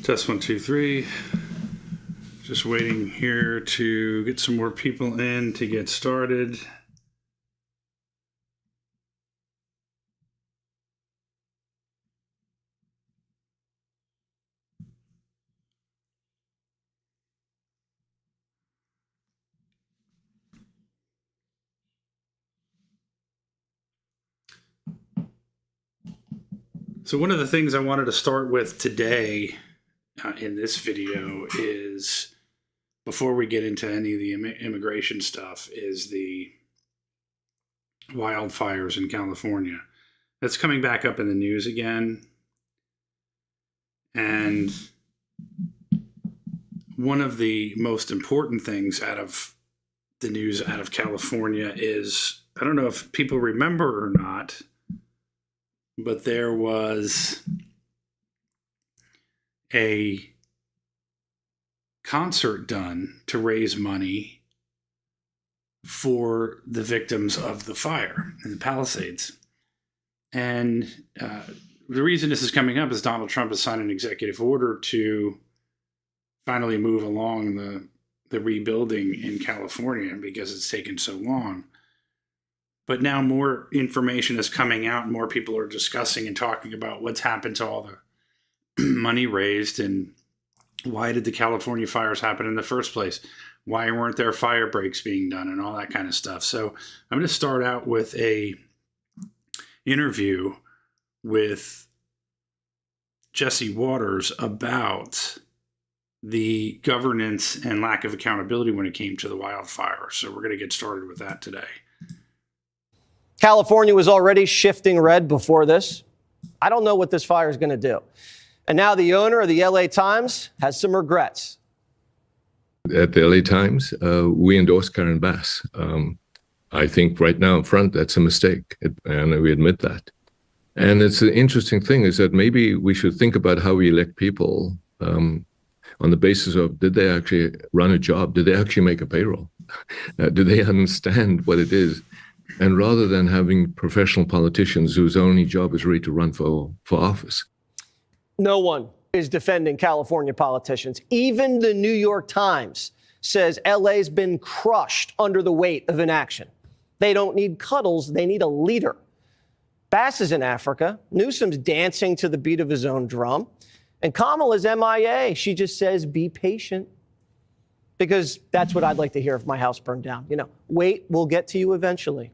Test 1, 2, 3. Just waiting here to get some more people in to get started. So one of the things I wanted to start with today in this video is, before we get into any of the immigration stuff, is the wildfires in California. That's coming back up in the news again. And one of the most important things out of the news out of California is, I don't know if people remember or not, but there was a concert done to raise money for the victims of the fire in the Palisades. And the reason this is coming up is Donald Trump has signed an executive order to finally move along the rebuilding in California because it's taken so long. But now more information is coming out and more people are discussing and talking about what's happened to all the money raised and why did the California fires happen in the first place? Why weren't there fire breaks being done and all that kind of stuff? So I'm going to start out with a interview with Jesse Waters about the governance and lack of accountability when it came to the wildfire. So we're going to get started with that today. California was already shifting red before this. I don't know what this fire is going to do. And now the owner of the LA Times has some regrets. At the LA Times, we endorse Karen Bass. I think right now in front, that's a mistake, and we admit that. And it's an interesting thing is that maybe we should think about how we elect people on the basis of, did they actually run a job? Did they actually make a payroll? Do they understand what it is? And rather than having professional politicians whose only job is really to run for office. No one is defending California politicians. Even the New York Times says LA's been crushed under the weight of inaction. They don't need cuddles. They need a leader. Bass is in Africa. Newsom's dancing to the beat of his own drum. And Kamala's MIA. She just says, be patient. Because that's what I'd like to hear if my house burned down. You know, wait, we'll get to you eventually.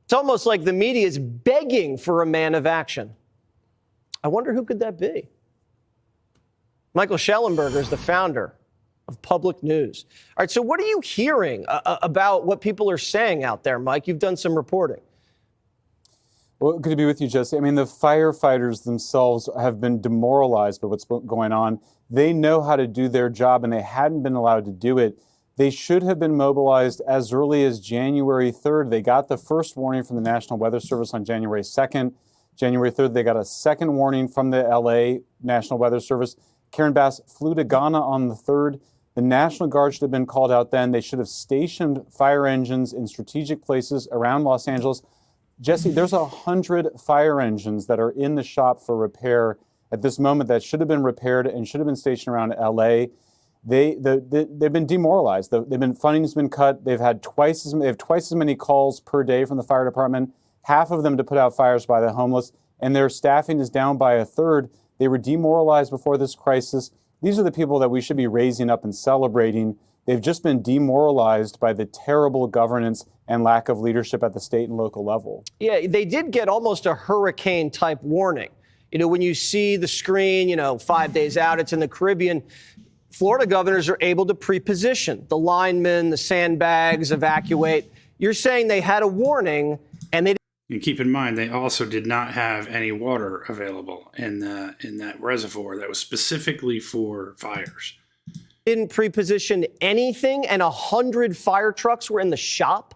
It's almost like the media is begging for a man of action. I wonder who could that be? Michael Schellenberger is the founder of Public News. All right, so what are you hearing about what people are saying out there, Mike? You've done some reporting. Well, good to be with you, Jesse. I mean, the firefighters themselves have been demoralized by what's going on. They know how to do their job, and they hadn't been allowed to do it. They should have been mobilized as early as January 3rd. They got the first warning from the National Weather Service on January 2nd. January 3rd, they got a second warning from the LA National Weather Service. Karen Bass flew to Ghana on the 3rd. The National Guard should have been called out then. They should have stationed fire engines in strategic places around Los Angeles. Jesse, there's 100 fire engines that are in the shop for repair at this moment that should have been repaired and should have been stationed around LA. They've been demoralized. Funding's been cut. They have twice as many calls per day from the fire department, half of them to put out fires by the homeless, and their staffing is down by a third. They were demoralized before this crisis. These are the people that we should be raising up and celebrating. They've just been demoralized by the terrible governance and lack of leadership at the state and local level. Yeah, they did get almost a hurricane type warning. You know, when you see the screen, 5 days out, it's in the Caribbean. Florida governors are able to pre-position the linemen, the sandbags, evacuate. You're saying they had a warning and they. And keep in mind, they also did not have any water available in that reservoir that was specifically for fires. Didn't pre-position anything, and 100 fire trucks were in the shop.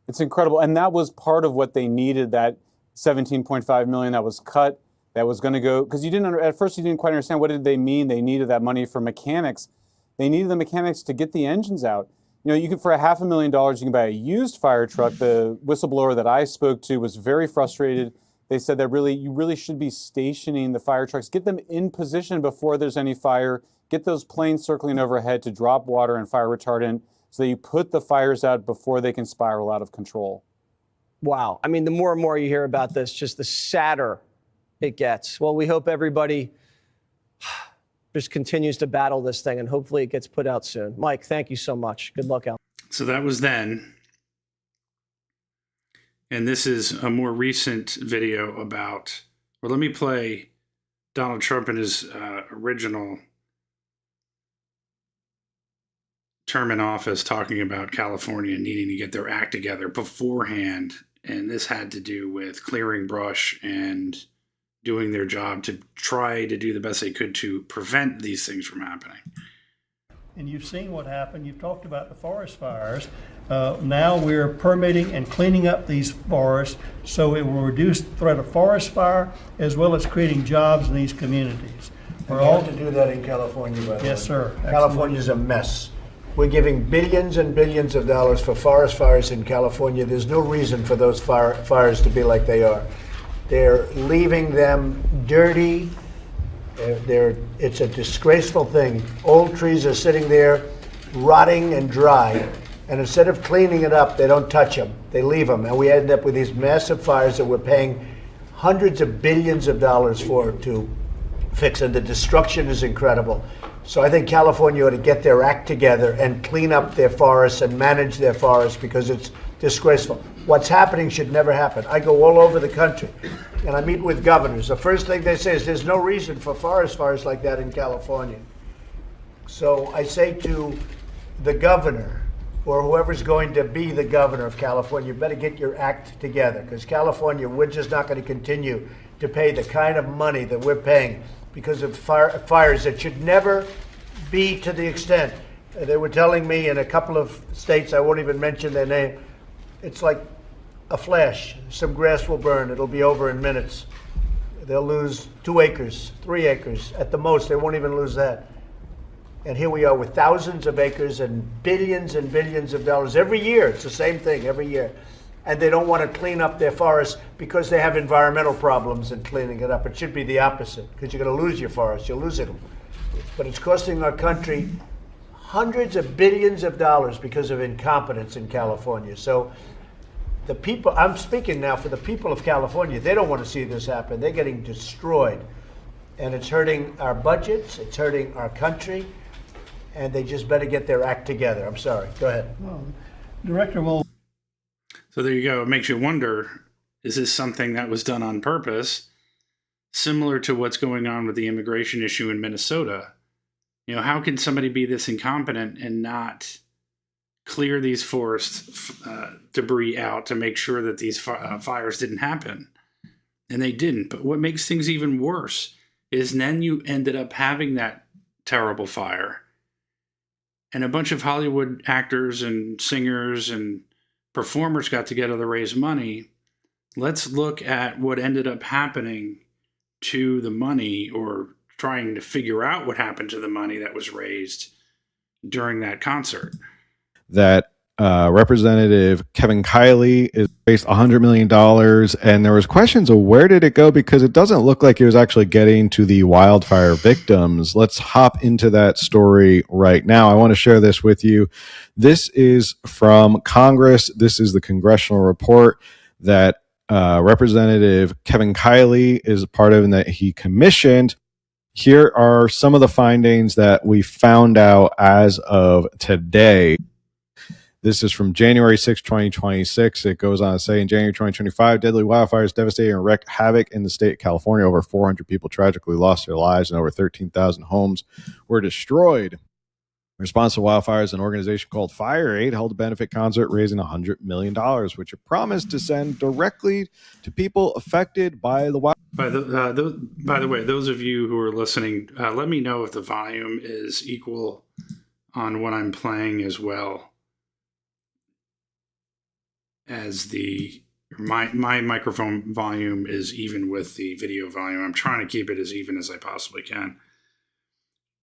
It's incredible, and that was part of what they needed. That $17.5 million that was cut, that was going to go, because at first you didn't quite understand what did they mean. They needed that money for mechanics. They needed the mechanics to get the engines out. You could, for $500,000, you can buy a used fire truck. The whistleblower that I spoke to was very frustrated they said that you really should be stationing the fire trucks, get them in position before there's any fire, get those planes circling overhead to drop water and fire retardant so that you put the fires out before they can spiral out of control. Wow. I mean, the more and more you hear about this, just the sadder it gets. Well, we hope everybody just continues to battle this thing, and hopefully it gets put out soon. Mike, thank you so much. Good luck out. So that was then. And this is a more recent video about, or let me play Donald Trump in his original term in office talking about California needing to get their act together beforehand. And this had to do with clearing brush and doing their job to try to do the best they could to prevent these things from happening. And you've seen what happened. You've talked about the forest fires. Now we're permitting and cleaning up these forests so it will reduce the threat of forest fire as well as creating jobs in these communities. We're all to do that in California, by the way. Yes, sir. California's a mess. We're giving billions and billions of dollars for forest fires in California. There's no reason for those fires to be like they are. They're leaving them dirty. It's a disgraceful thing. Old trees are sitting there rotting and dry, and instead of cleaning it up, they don't touch them. They leave them, and we end up with these massive fires that we're paying hundreds of billions of dollars for to fix, and the destruction is incredible. So I think California ought to get their act together and clean up their forests and manage their forests, because it's disgraceful. What's happening should never happen. I go all over the country and I meet with governors. The first thing they say is there's no reason for forest fires like that in California. So I say to the governor, or whoever's going to be the governor of California, you better get your act together, because California, we're just not going to continue to pay the kind of money that we're paying because of fires that should never be to the extent. They were telling me in a couple of states, I won't even mention their name, it's like a flash. Some grass will burn. It'll be over in minutes. They'll lose 2 acres, 3 acres. At the most, they won't even lose that. And here we are with thousands of acres and billions of dollars every year. It's the same thing every year. And they don't want to clean up their forests because they have environmental problems in cleaning it up. It should be the opposite, because you're going to lose your forest. You'll lose it. But it's costing our country hundreds of billions of dollars because of incompetence in California. So the people, I'm speaking now for the people of California, they don't want to see this happen. They're getting destroyed. And it's hurting our budgets, it's hurting our country, and they just better get their act together. I'm sorry. Go ahead. Well, Director will. So there you go. It makes you wonder, is this something that was done on purpose, similar to what's going on with the immigration issue in Minnesota? You know, how can somebody be this incompetent and not clear these forest debris out to make sure that these fires didn't happen? And they didn't. But what makes things even worse is then you ended up having that terrible fire, and a bunch of Hollywood actors and singers and performers got together to raise money. Let's look at what ended up happening to the money, or trying to figure out what happened to the money that was raised during that concert. That Representative Kevin Kiley is raised $100 million, and there was questions of where did it go, because it doesn't look like it was actually getting to the wildfire victims. Let's hop into that story right now. I want to share this with you. This is from Congress. This is the congressional report that Representative Kevin Kiley is a part of and that he commissioned. Here are some of the findings that we found out as of today. This is from January 6, 2026. It goes on to say, in January 2025, deadly wildfires devastated and wreaked havoc in the state of California. Over 400 people tragically lost their lives and over 13,000 homes were destroyed. In response to wildfires, an organization called Fire Aid held a benefit concert raising $100 million, which it promised to send directly to people affected by the wildfires. By the way, those of you who are listening, let me know if the volume is equal on what I'm playing, as well as my microphone volume is even with the video volume. I'm trying to keep it as even as I possibly can.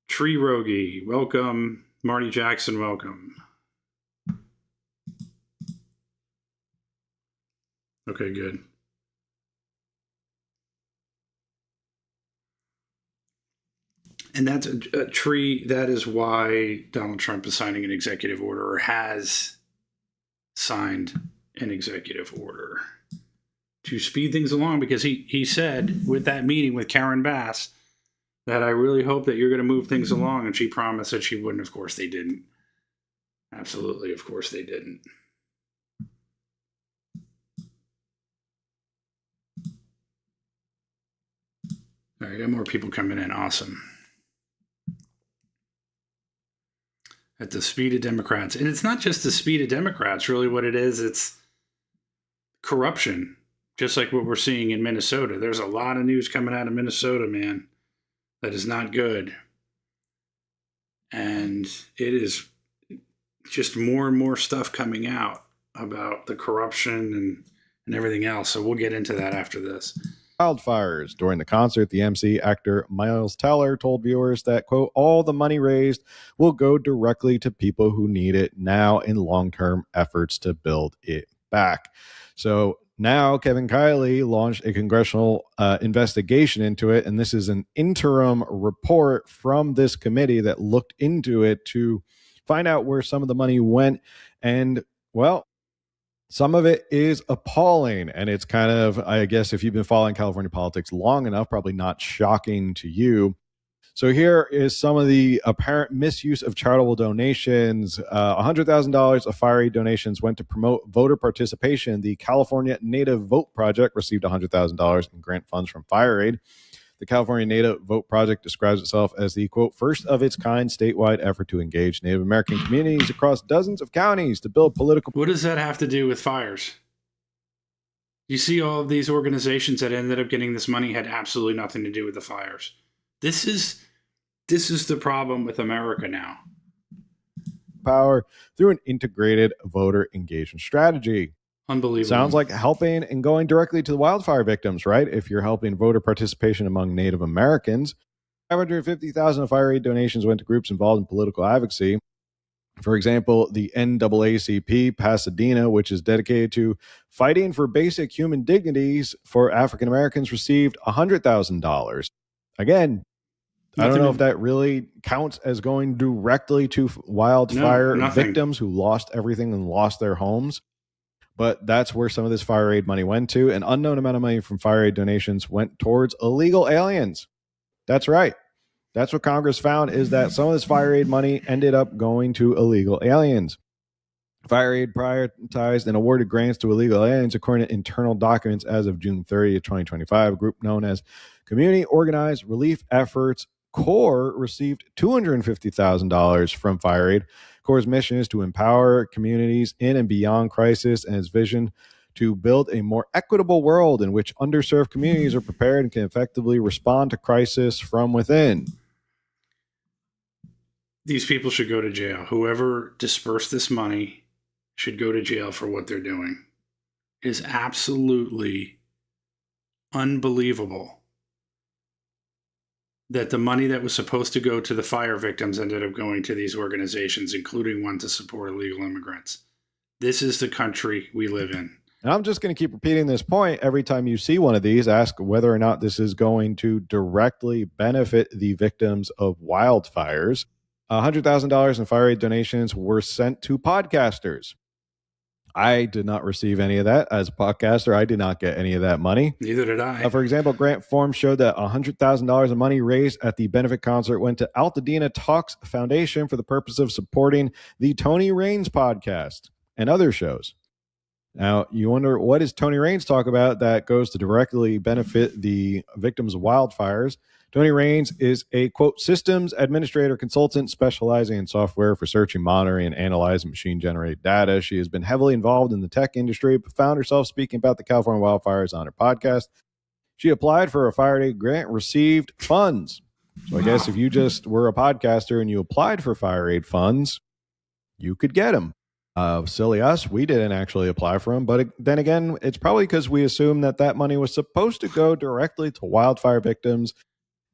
Tree Rogie, welcome. Marty Jackson, welcome. Okay, good. And that's a tree. That is why Donald Trump is signing an executive order, or has signed an executive order to speed things along, because he said with that meeting with Karen Bass that I really hope that you're going to move things along, and she promised that she wouldn't. Of course they didn't. Absolutely, of course they didn't. All right, got more people coming in. Awesome. At the speed of Democrats. And it's not just the speed of Democrats, really what it is. It's corruption, just like what we're seeing in Minnesota. There's a lot of news coming out of Minnesota, man, that is not good. And it is just more and more stuff coming out about the corruption and everything else. So we'll get into that after this. Wildfires. During the concert, the MC, actor Miles Teller, told viewers that, quote, all the money raised will go directly to people who need it now in long-term efforts to build it back. So now Kevin Kiley launched a congressional investigation into it, and this is an interim report from this committee that looked into it to find out where some of the money went. And, well, some of it is appalling, and it's kind of, I guess, if you've been following California politics long enough, probably not shocking to you. So here is some of the apparent misuse of charitable donations. $100,000 of fire aid donations went to promote voter participation. The California Native Vote Project received $100,000 in grant funds from fire aid. The California Native Vote Project describes itself as the, quote, first of its kind statewide effort to engage Native American communities across dozens of counties to build political... What does that have to do with fires? You see, all of these organizations that ended up getting this money had absolutely nothing to do with the fires. This is the problem with America now. Power through an integrated voter engagement strategy. Unbelievable. Sounds like helping and going directly to the wildfire victims, right? If you're helping voter participation among Native Americans. 550,000 of fire aid donations went to groups involved in political advocacy. For example, the NAACP Pasadena, which is dedicated to fighting for basic human dignities for African Americans, received $100,000. Again, I don't know if that really counts as going directly to wildfire victims who lost everything and lost their homes. But that's where some of this fire aid money went to. An unknown amount of money from fire aid donations went towards illegal aliens. That's right. That's what Congress found, is that some of this fire aid money ended up going to illegal aliens. Fire aid prioritized and awarded grants to illegal aliens according to internal documents as of June 30th, 2025. A group known as Community Organized Relief Efforts Corps received $250,000 from fire aid. Corps' mission is to empower communities in and beyond crisis, and its vision to build a more equitable world in which underserved communities are prepared and can effectively respond to crisis from within. These people should go to jail. Whoever dispersed this money should go to jail for what they're doing. It is absolutely unbelievable that the money that was supposed to go to the fire victims ended up going to these organizations, including one to support illegal immigrants. This is the country we live in. And I'm just going to keep repeating this point. Every time you see one of these, ask whether or not this is going to directly benefit the victims of wildfires. $100,000 in fire aid donations were sent to podcasters. I did not receive any of that. As a podcaster, I did not get any of that money. Neither did I. For example, grant forms showed that $100,000 of money raised at the benefit concert went to Altadena Talks Foundation for the purpose of supporting the Tony Raines podcast and other shows. Now, you wonder, what does Tony Raines talk about that goes to directly benefit the victims of wildfires? Tony Raines is a, quote, systems administrator consultant specializing in software for searching, monitoring, and analyzing machine-generated data. She has been heavily involved in the tech industry, but found herself speaking about the California wildfires on her podcast. She applied for a fire aid grant, received funds. So I guess if you just were a podcaster and you applied for fire aid funds, you could get them. Silly us, we didn't actually apply for them. But then again, it's probably because we assumed that that money was supposed to go directly to wildfire victims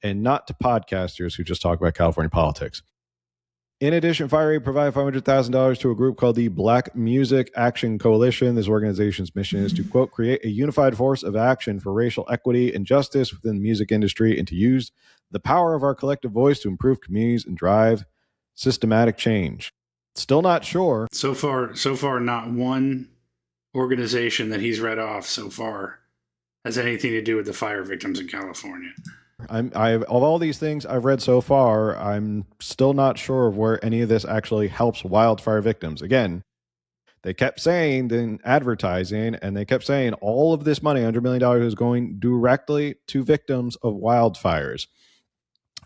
and not to podcasters who just talk about California politics. In addition, Fire Aid provided $500,000 to a group called the Black Music Action Coalition. This organization's mission is to, quote, create a unified force of action for racial equity and justice within the music industry and to use the power of our collective voice to improve communities and drive systematic change. Still not sure. So far, not one organization that he's read off so far has anything to do with the fire victims in California. Of all these things I've read so far, I'm still not sure of where any of this actually helps wildfire victims. Again, they kept saying in advertising, and they kept saying all of this money, $100 million, is going directly to victims of wildfires.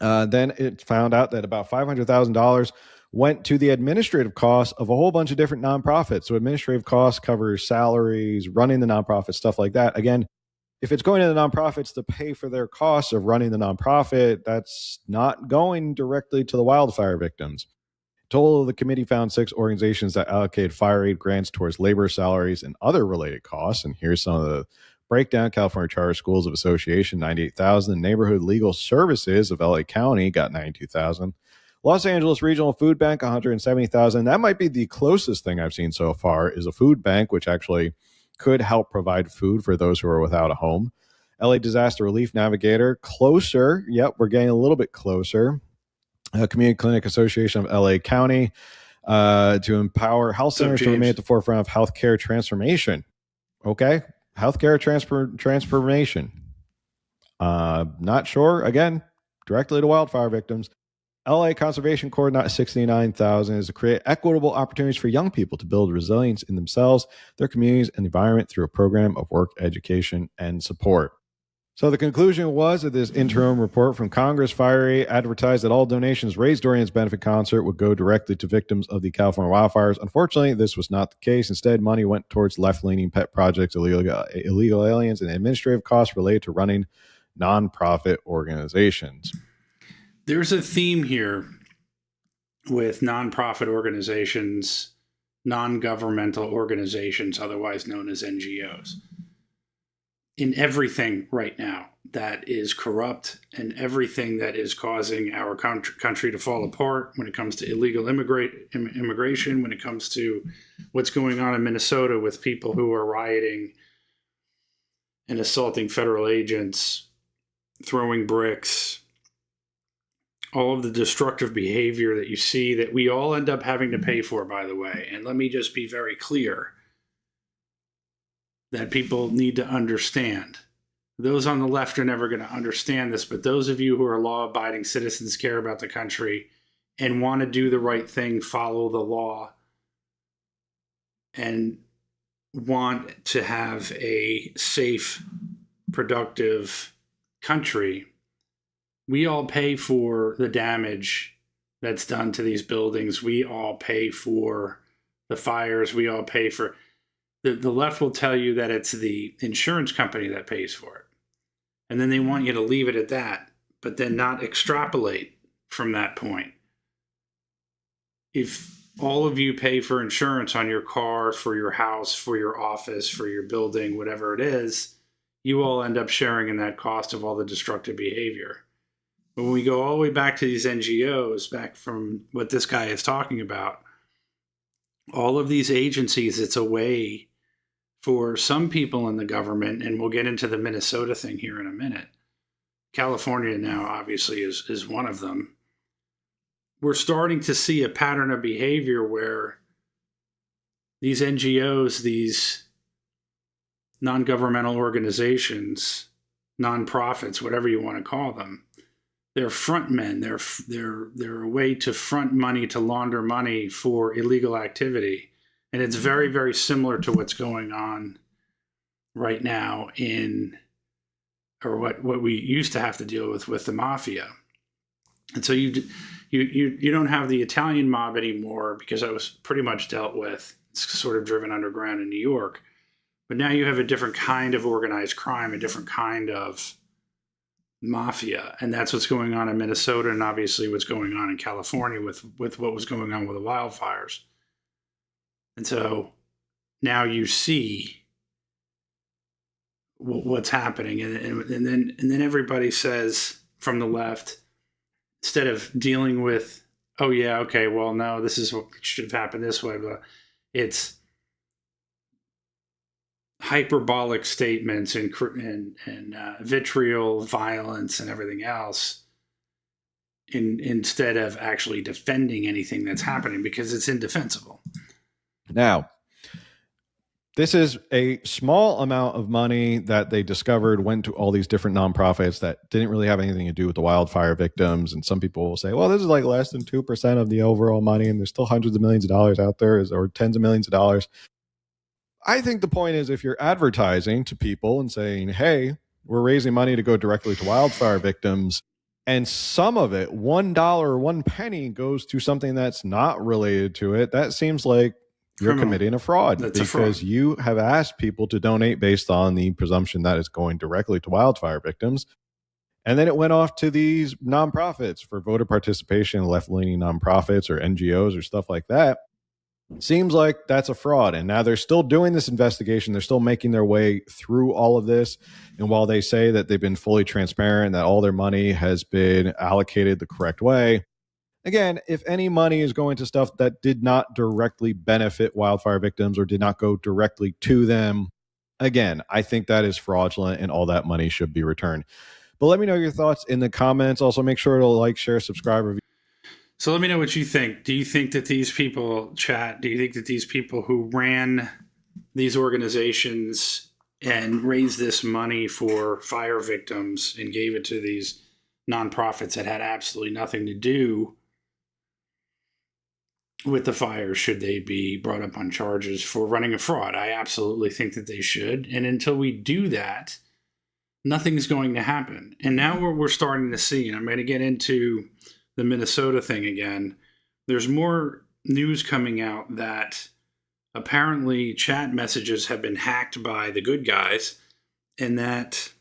Then it found out that about $500,000 went to the administrative costs of a whole bunch of different nonprofits. So administrative costs covers salaries, running the nonprofit, stuff like that. Again, if it's going to the nonprofits to pay for their costs of running the nonprofit, that's not going directly to the wildfire victims. Total, the committee found 6 organizations that allocated fire aid grants towards labor, salaries, and other related costs. And here's some of the breakdown. California Charter Schools of Association, $98,000. Neighborhood Legal Services of LA County got $92,000. Los Angeles Regional Food Bank, $170,000. That might be the closest thing I've seen so far, is a food bank, which actually could help provide food for those who are without a home. LA Disaster Relief Navigator, closer. Yep, we're getting a little bit closer. Community Clinic Association of LA County, to empower health centers to remain at the forefront of healthcare transformation. Okay, healthcare transformation. Not sure. Again, directly to wildfire victims. LA Conservation Corps, not $69,000, is to create equitable opportunities for young people to build resilience in themselves, their communities, and the environment through a program of work, education, and support. So the conclusion was that this interim report from Congress, Fire Aid, advertised that all donations raised during its benefit concert would go directly to victims of the California wildfires. Unfortunately, this was not the case. Instead, money went towards left-leaning pet projects, illegal aliens, and administrative costs related to running nonprofit organizations. There's a theme here with nonprofit organizations, non-governmental organizations, otherwise known as NGOs, in everything right now that is corrupt and everything that is causing our country to fall apart when it comes to illegal immigration, when it comes to what's going on in Minnesota with people who are rioting and assaulting federal agents, throwing bricks, all of the destructive behavior that you see that we all end up having to pay for, by the way. And let me just be very clear that people need to understand. Those on the left are never going to understand this, but those of you who are law-abiding citizens, care about the country, and want to do the right thing, follow the law, and want to have a safe, productive country, we all pay for the damage that's done to these buildings. We all pay for the fires. We all pay for... The left will tell you that it's the insurance company that pays for it. And then they want you to leave it at that, but then not extrapolate from that point. If all of you pay for insurance on your car, for your house, for your office, for your building, whatever it is, you all end up sharing in that cost of all the destructive behavior. But when we go all the way back to these NGOs, back from what this guy is talking about, all of these agencies, it's a way for some people in the government, and we'll get into the Minnesota thing here in a minute. California now obviously is one of them. We're starting to see a pattern of behavior where these NGOs, these non-governmental organizations, nonprofits, whatever you want to call them, they're front men. They're a way to front money, to launder money for illegal activity. And it's very, very similar to what's going on right now or what we used to have to deal with the mafia. And so you don't have the Italian mob anymore, because that was pretty much dealt with. It's sort of driven underground in New York. But now you have a different kind of organized crime, a different kind of mafia. And that's what's going on in Minnesota, and obviously what's going on in California with what was going on with the wildfires. And so now you see what's happening. And then everybody says from the left, instead of dealing with oh yeah, okay, well, no, this is what should have happened this way, but it's hyperbolic statements and vitriol, violence, and everything else, instead of actually defending anything that's happening, because it's indefensible. Now, this is a small amount of money that they discovered went to all these different nonprofits that didn't really have anything to do with the wildfire victims. And some people will say, well, this is like less than 2% of the overall money, and there's still hundreds of millions of dollars out there, or tens of millions of dollars. I think the point is, if you're advertising to people and saying, hey, we're raising money to go directly to wildfire victims, and some of it, $1 or 1 penny, goes to something that's not related to it, that seems like you're committing a fraud. That's because you have asked people to donate based on the presumption that it's going directly to wildfire victims. And then it went off to these nonprofits for voter participation, left-leaning nonprofits or NGOs or stuff like that. Seems like that's a fraud. And now they're still doing this investigation. They're still making their way through all of this. And while they say that they've been fully transparent, that all their money has been allocated the correct way, again, if any money is going to stuff that did not directly benefit wildfire victims or did not go directly to them, again, I think that is fraudulent and all that money should be returned. But let me know your thoughts in the comments. Also, make sure to like, share, subscribe, review. So let me know what you think. Do you think that these people, chat, do you think that these people who ran these organizations and raised this money for fire victims and gave it to these nonprofits that had absolutely nothing to do with the fire, should they be brought up on charges for running a fraud? I absolutely think that they should. And until we do that, nothing's going to happen. And now we're starting to see, and I'm going to get into the Minnesota thing again. There's more news coming out that apparently chat messages have been hacked by the good guys, and that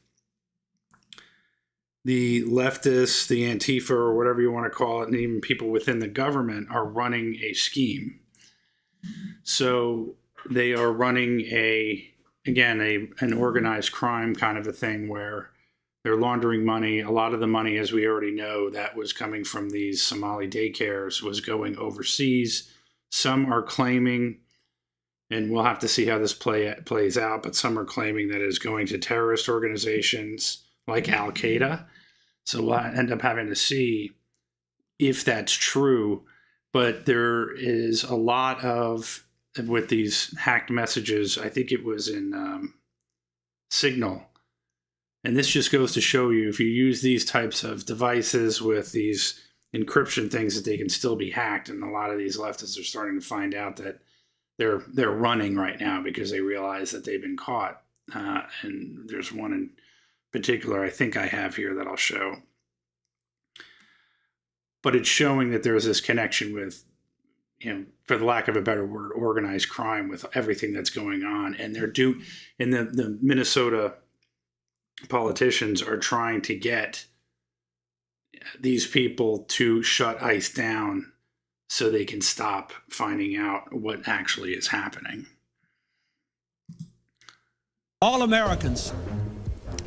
the leftists, the Antifa, or whatever you want to call it, and even people within the government are running a scheme. So they are running an organized crime kind of a thing where they're laundering money. A lot of the money, as we already know, that was coming from these Somali daycares was going overseas. Some are claiming, and we'll have to see how this plays out, but some are claiming that it is going to terrorist organizations like Al-Qaeda. So we'll end up having to see if that's true. But there is a lot of, with these hacked messages, I think it was in Signal. And this just goes to show you, if you use these types of devices with these encryption things, that they can still be hacked. And a lot of these leftists are starting to find out that they're running right now because they realize that they've been caught. And there's one in particular I think I have here that I'll show. But it's showing that there's this connection with, for the lack of a better word, organized crime with everything that's going on. And the Minnesota politicians are trying to get these people to shut ICE down so they can stop finding out what actually is happening. All Americans,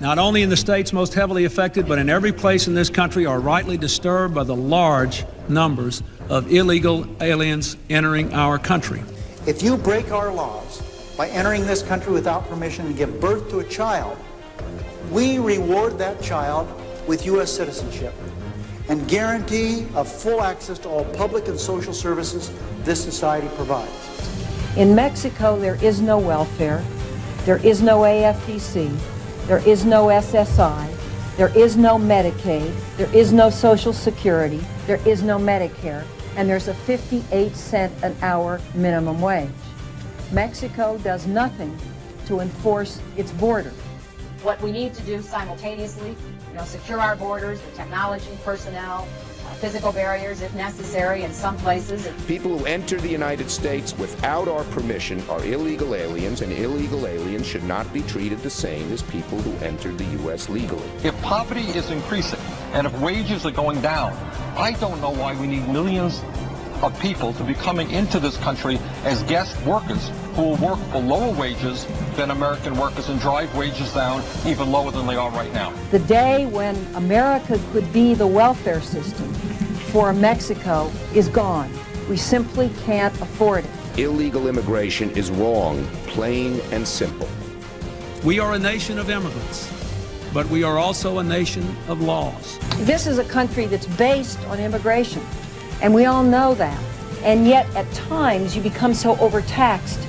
not only in the states most heavily affected, but in every place in this country, are rightly disturbed by the large numbers of illegal aliens entering our country. If you break our laws by entering this country without permission and give birth to a child, we reward that child with U.S. citizenship and guarantee of full access to all public and social services this society provides. In Mexico, there is no welfare, there is no AFDC, there is no SSI, there is no Medicaid, there is no Social Security, there is no Medicare, and there's a 58-cent an hour minimum wage. Mexico does nothing to enforce its border. What we need to do simultaneously, secure our borders, the technology, personnel, physical barriers if necessary in some places. People who enter the United States without our permission are illegal aliens, and illegal aliens should not be treated the same as people who entered the U.S. legally. If poverty is increasing and if wages are going down, I don't know why we need millions of people to be coming into this country as guest workers who will work for lower wages than American workers and drive wages down even lower than they are right now. The day when America could be the welfare system for Mexico is gone. We simply can't afford it. Illegal immigration is wrong, plain and simple. We are a nation of immigrants, but we are also a nation of laws. This is a country that's based on immigration, and we all know that. And yet, at times, you become so overtaxed,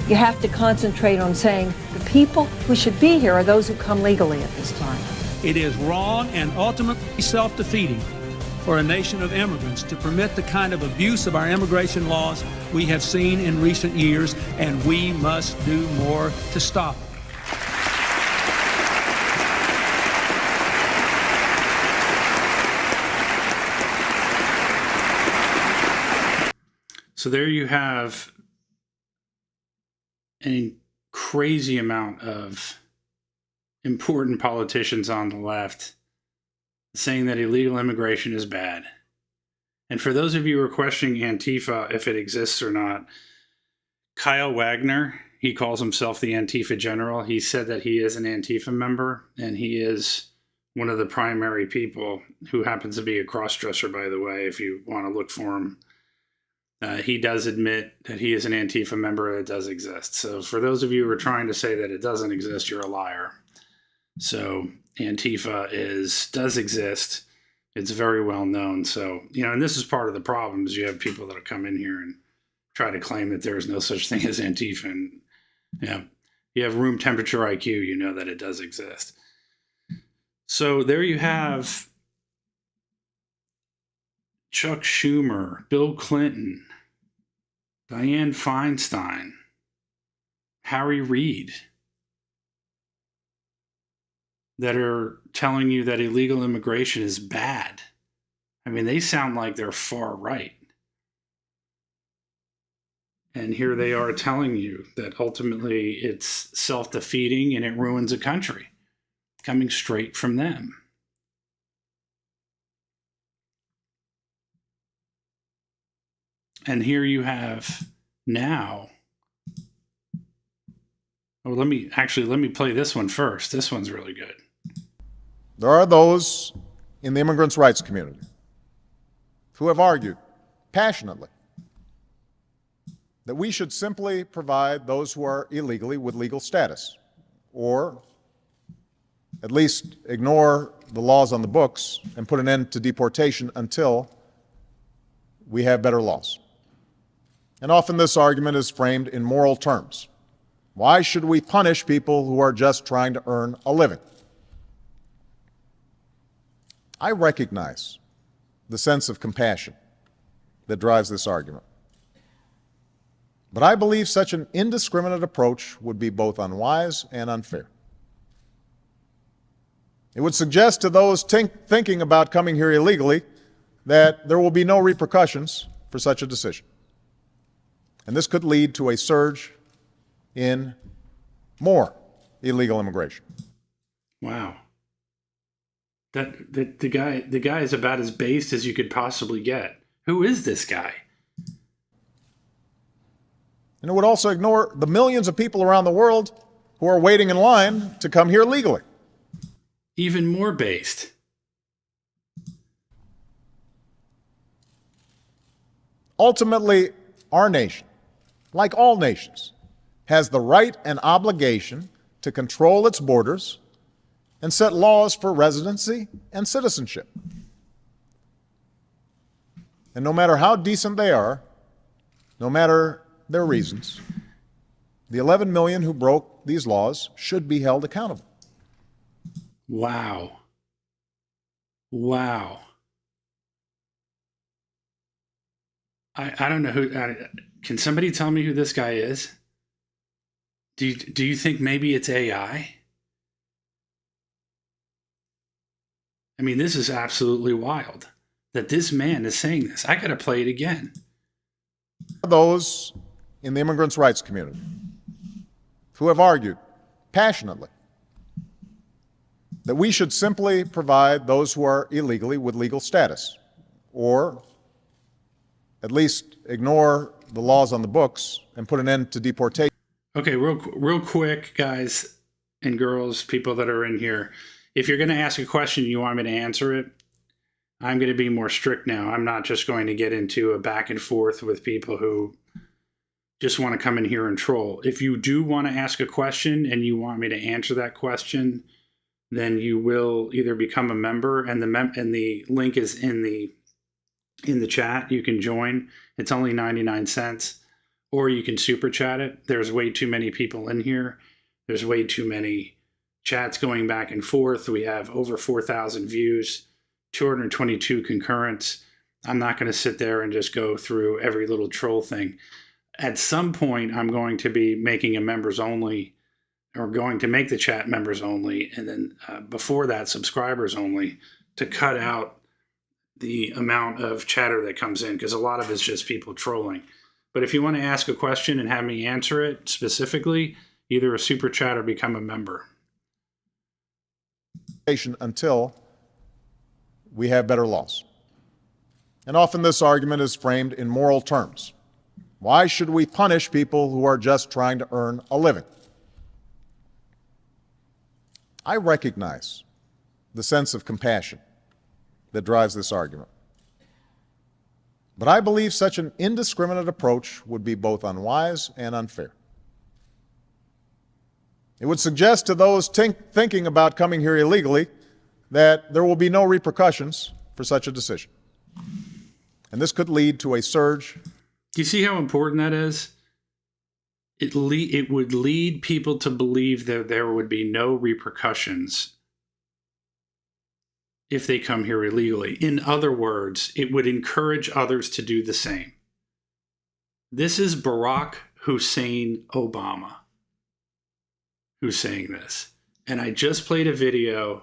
you have to concentrate on saying the people who should be here are those who come legally at this time. It is wrong and ultimately self-defeating for a nation of immigrants to permit the kind of abuse of our immigration laws we have seen in recent years, and we must do more to stop it. So there you have a crazy amount of important politicians on the left saying that illegal immigration is bad. And for those of you who are questioning Antifa, if it exists or not, Kyle Wagner, he calls himself the Antifa general. He said that he is an Antifa member, and he is one of the primary people, who happens to be a cross-dresser, by the way, if you want to look for him. He does admit that he is an Antifa member. It does exist. So for those of you who are trying to say that it doesn't exist, you're a liar. So Antifa does exist. It's very well known. So, and this is part of the problem, is you have people that come in here and try to claim that there is no such thing as Antifa. And you have room temperature IQ, you know that it does exist. So there you have Chuck Schumer, Bill Clinton, Dianne Feinstein, Harry Reid, that are telling you that illegal immigration is bad. I mean, they sound like they're far right. And here they are telling you that ultimately it's self-defeating and it ruins a country, coming straight from them. And here you have now. Oh, let me play this one first. This one's really good. There are those in the immigrants' rights community who have argued passionately that we should simply provide those who are illegally with legal status, or at least ignore the laws on the books and put an end to deportation until we have better laws. And often this argument is framed in moral terms. Why should we punish people who are just trying to earn a living? I recognize the sense of compassion that drives this argument. But I believe such an indiscriminate approach would be both unwise and unfair. It would suggest to those thinking about coming here illegally that there will be no repercussions for such a decision. And this could lead to a surge in more illegal immigration. Wow. The guy is about as based as you could possibly get. Who is this guy? And it would also ignore the millions of people around the world who are waiting in line to come here legally. Even more based. Ultimately, our nation, like all nations, has the right and obligation to control its borders and set laws for residency and citizenship. And no matter how decent they are, no matter their reasons, the 11 million who broke these laws should be held accountable. Wow. Wow. I don't know who. Can somebody tell me who this guy is? Do you think maybe it's AI? I mean, this is absolutely wild that this man is saying this. I got to play it again. Those in the immigrants' rights community who have argued passionately that we should simply provide those who are illegally with legal status, or at least ignore the laws on the books and put an end to deportation. Okay, real quick, guys and girls, people that are in here. If you're going to ask a question, you want me to answer it, I'm going to be more strict now. I'm not just going to get into a back and forth with people who just want to come in here and troll. If you do want to ask a question and you want me to answer that question, then you will either become a member, and the link is in the chat. You can join. It's only 99 cents, or you can super chat it. There's way too many people in here. There's way too many chats going back and forth. We have over 4,000 views, 222 concurrents. I'm not going to sit there and just go through every little troll thing. At some point, I'm going to be making a members only, or going to make the chat members only, and then before that, subscribers only, to cut out the amount of chatter that comes in, because a lot of it's just people trolling. But if you want to ask a question and have me answer it specifically, either a super chat or become a member. Until we have better laws. And often this argument is framed in moral terms. Why should we punish people who are just trying to earn a living? I recognize the sense of compassion that drives this argument. But I believe such an indiscriminate approach would be both unwise and unfair. It would suggest to those thinking about coming here illegally that there will be no repercussions for such a decision. And this could lead to a surge. Do you see how important that is? It would lead people to believe that there would be no repercussions if they come here illegally. In other words, it would encourage others to do the same. This is Barack Hussein Obama who's saying this. And I just played a video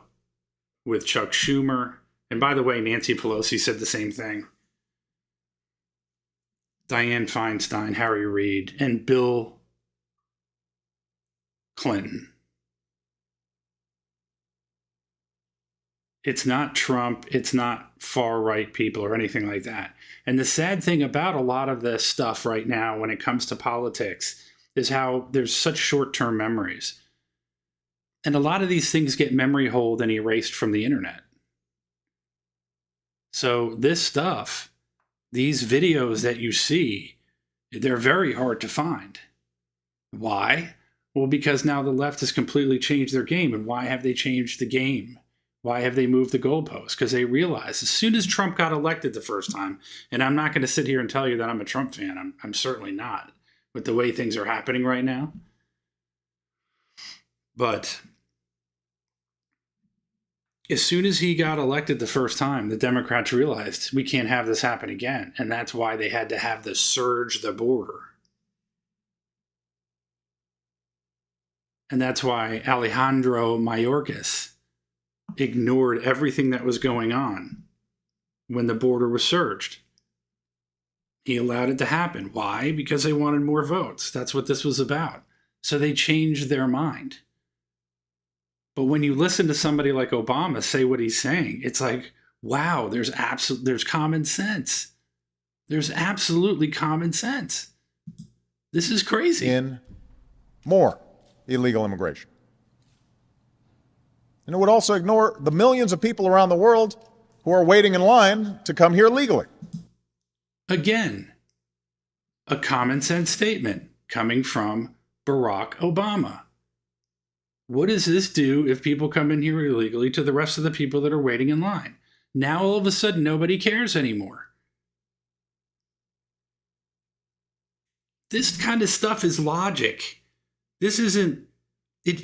with Chuck Schumer. And by the way, Nancy Pelosi said the same thing. Dianne Feinstein, Harry Reid, and Bill Clinton. It's not Trump. It's not far-right people or anything like that. And the sad thing about a lot of this stuff right now when it comes to politics is how there's such short-term memories. And a lot of these things get memory holed and erased from the internet. So this stuff, these videos that you see, they're very hard to find. Why? Well, because now the left has completely changed their game. And why have they changed the game? Why have they moved the goalposts? Because they realized as soon as Trump got elected the first time, and I'm not going to sit here and tell you that I'm a Trump fan. I'm certainly not, with the way things are happening right now. But as soon as he got elected the first time, the Democrats realized we can't have this happen again. And that's why they had to have the surge the border. And that's why Alejandro Mayorkas ignored everything that was going on when the border was surged. He allowed it to happen. Why? Because they wanted more votes. That's what this was about. So they changed their mind. But when you listen to somebody like Obama say what he's saying, it's like, wow, there's common sense. There's absolutely common sense. This is crazy. In more illegal immigration. And it would also ignore the millions of people around the world who are waiting in line to come here legally. Again, a common sense statement coming from Barack Obama. What does this do if people come in here illegally to the rest of the people that are waiting in line? Now all of a sudden nobody cares anymore. This kind of stuff is logic. This isn't it,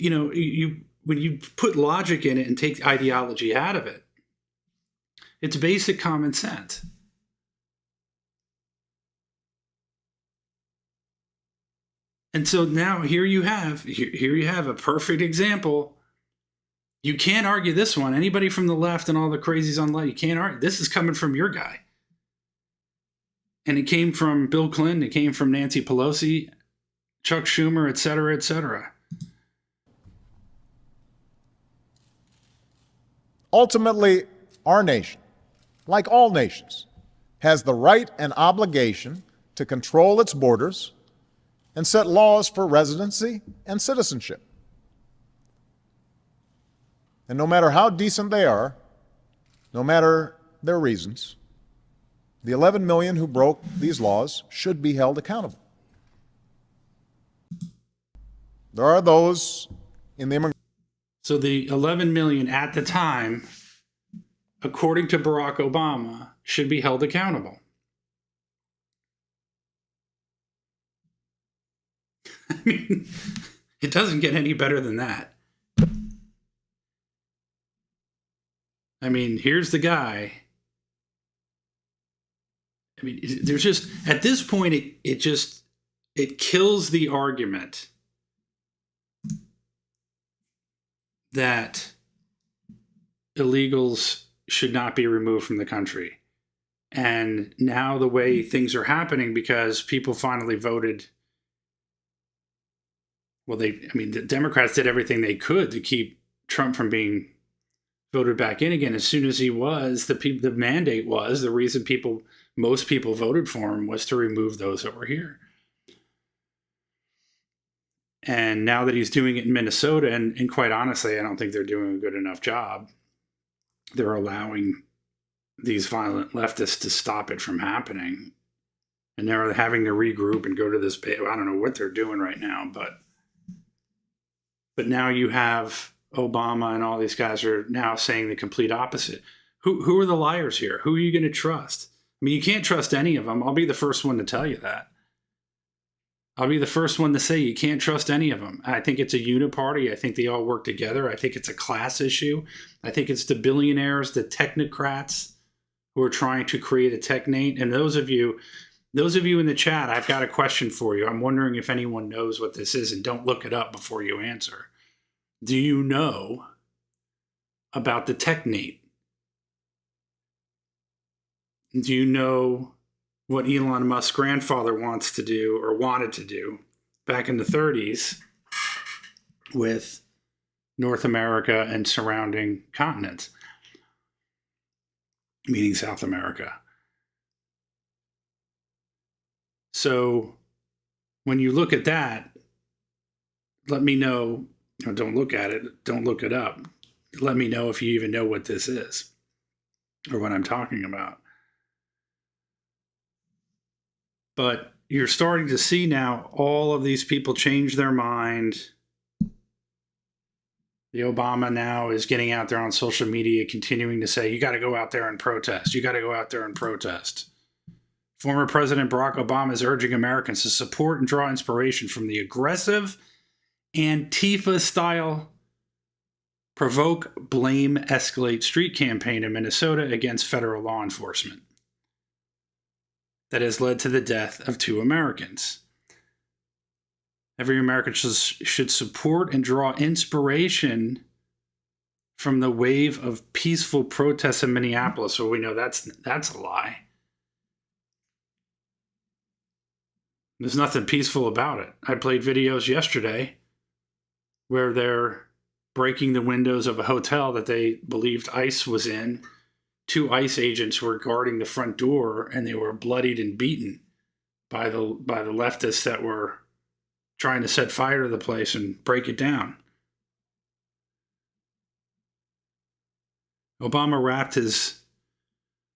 when you put logic in it and take ideology out of it, it's basic common sense. And so now here you have a perfect example. You can't argue this one. Anybody from the left and all the crazies on the left, you can't argue. This is coming from your guy. And it came from Bill Clinton. It came from Nancy Pelosi, Chuck Schumer, et cetera, et cetera. Ultimately, our nation, like all nations, has the right and obligation to control its borders and set laws for residency and citizenship. And no matter how decent they are, no matter their reasons, the 11 million who broke these laws should be held accountable. There are those in the immigrant. So the 11 million at the time, according to Barack Obama, should be held accountable. I mean, it doesn't get any better than that. I mean, here's the guy. I mean, there's just, at this point, it kills the argument that illegals should not be removed from the country. And now the way things are happening, because people finally voted, well, the Democrats did everything they could to keep Trump from being voted back in again. As soon as he was, the mandate was, the reason most people voted for him was to remove those that were here. And now that he's doing it in Minnesota, and quite honestly, I don't think they're doing a good enough job. They're allowing these violent leftists to stop it from happening. And they're having to regroup and go to this, I don't know what they're doing right now, but now you have Obama and all these guys are now saying the complete opposite. Who are the liars here? Who are you going to trust? I mean, you can't trust any of them. I'll be the first one to tell you that. I'll be the first one to say you can't trust any of them. I think it's a uniparty. I think they all work together. I think it's a class issue. I think it's the billionaires, the technocrats who are trying to create a technate. And those of you in the chat, I've got a question for you. I'm wondering if anyone knows what this is, and don't look it up before you answer. Do you know about the technate? Do you know what Elon Musk's grandfather wants to do, or wanted to do, back in the 30s with North America and surrounding continents, meaning South America? So when you look at that, let me know. Don't look at it. Don't look it up. Let me know if you even know what this is or what I'm talking about. But you're starting to see now all of these people change their mind. The Obama now is getting out there on social media, continuing to say, you got to go out there and protest. You got to go out there and protest. Former President Barack Obama is urging Americans to support and draw inspiration from the aggressive Antifa-style provoke, blame, escalate street campaign in Minnesota against federal law enforcement that has led to the death of 2 Americans. Every American should support and draw inspiration from the wave of peaceful protests in Minneapolis. So we know that's a lie. There's nothing peaceful about it. I played videos yesterday where they're breaking the windows of a hotel that they believed ICE was in. 2 ICE agents were guarding the front door, and they were bloodied and beaten by the leftists that were trying to set fire to the place and break it down. Obama wrapped his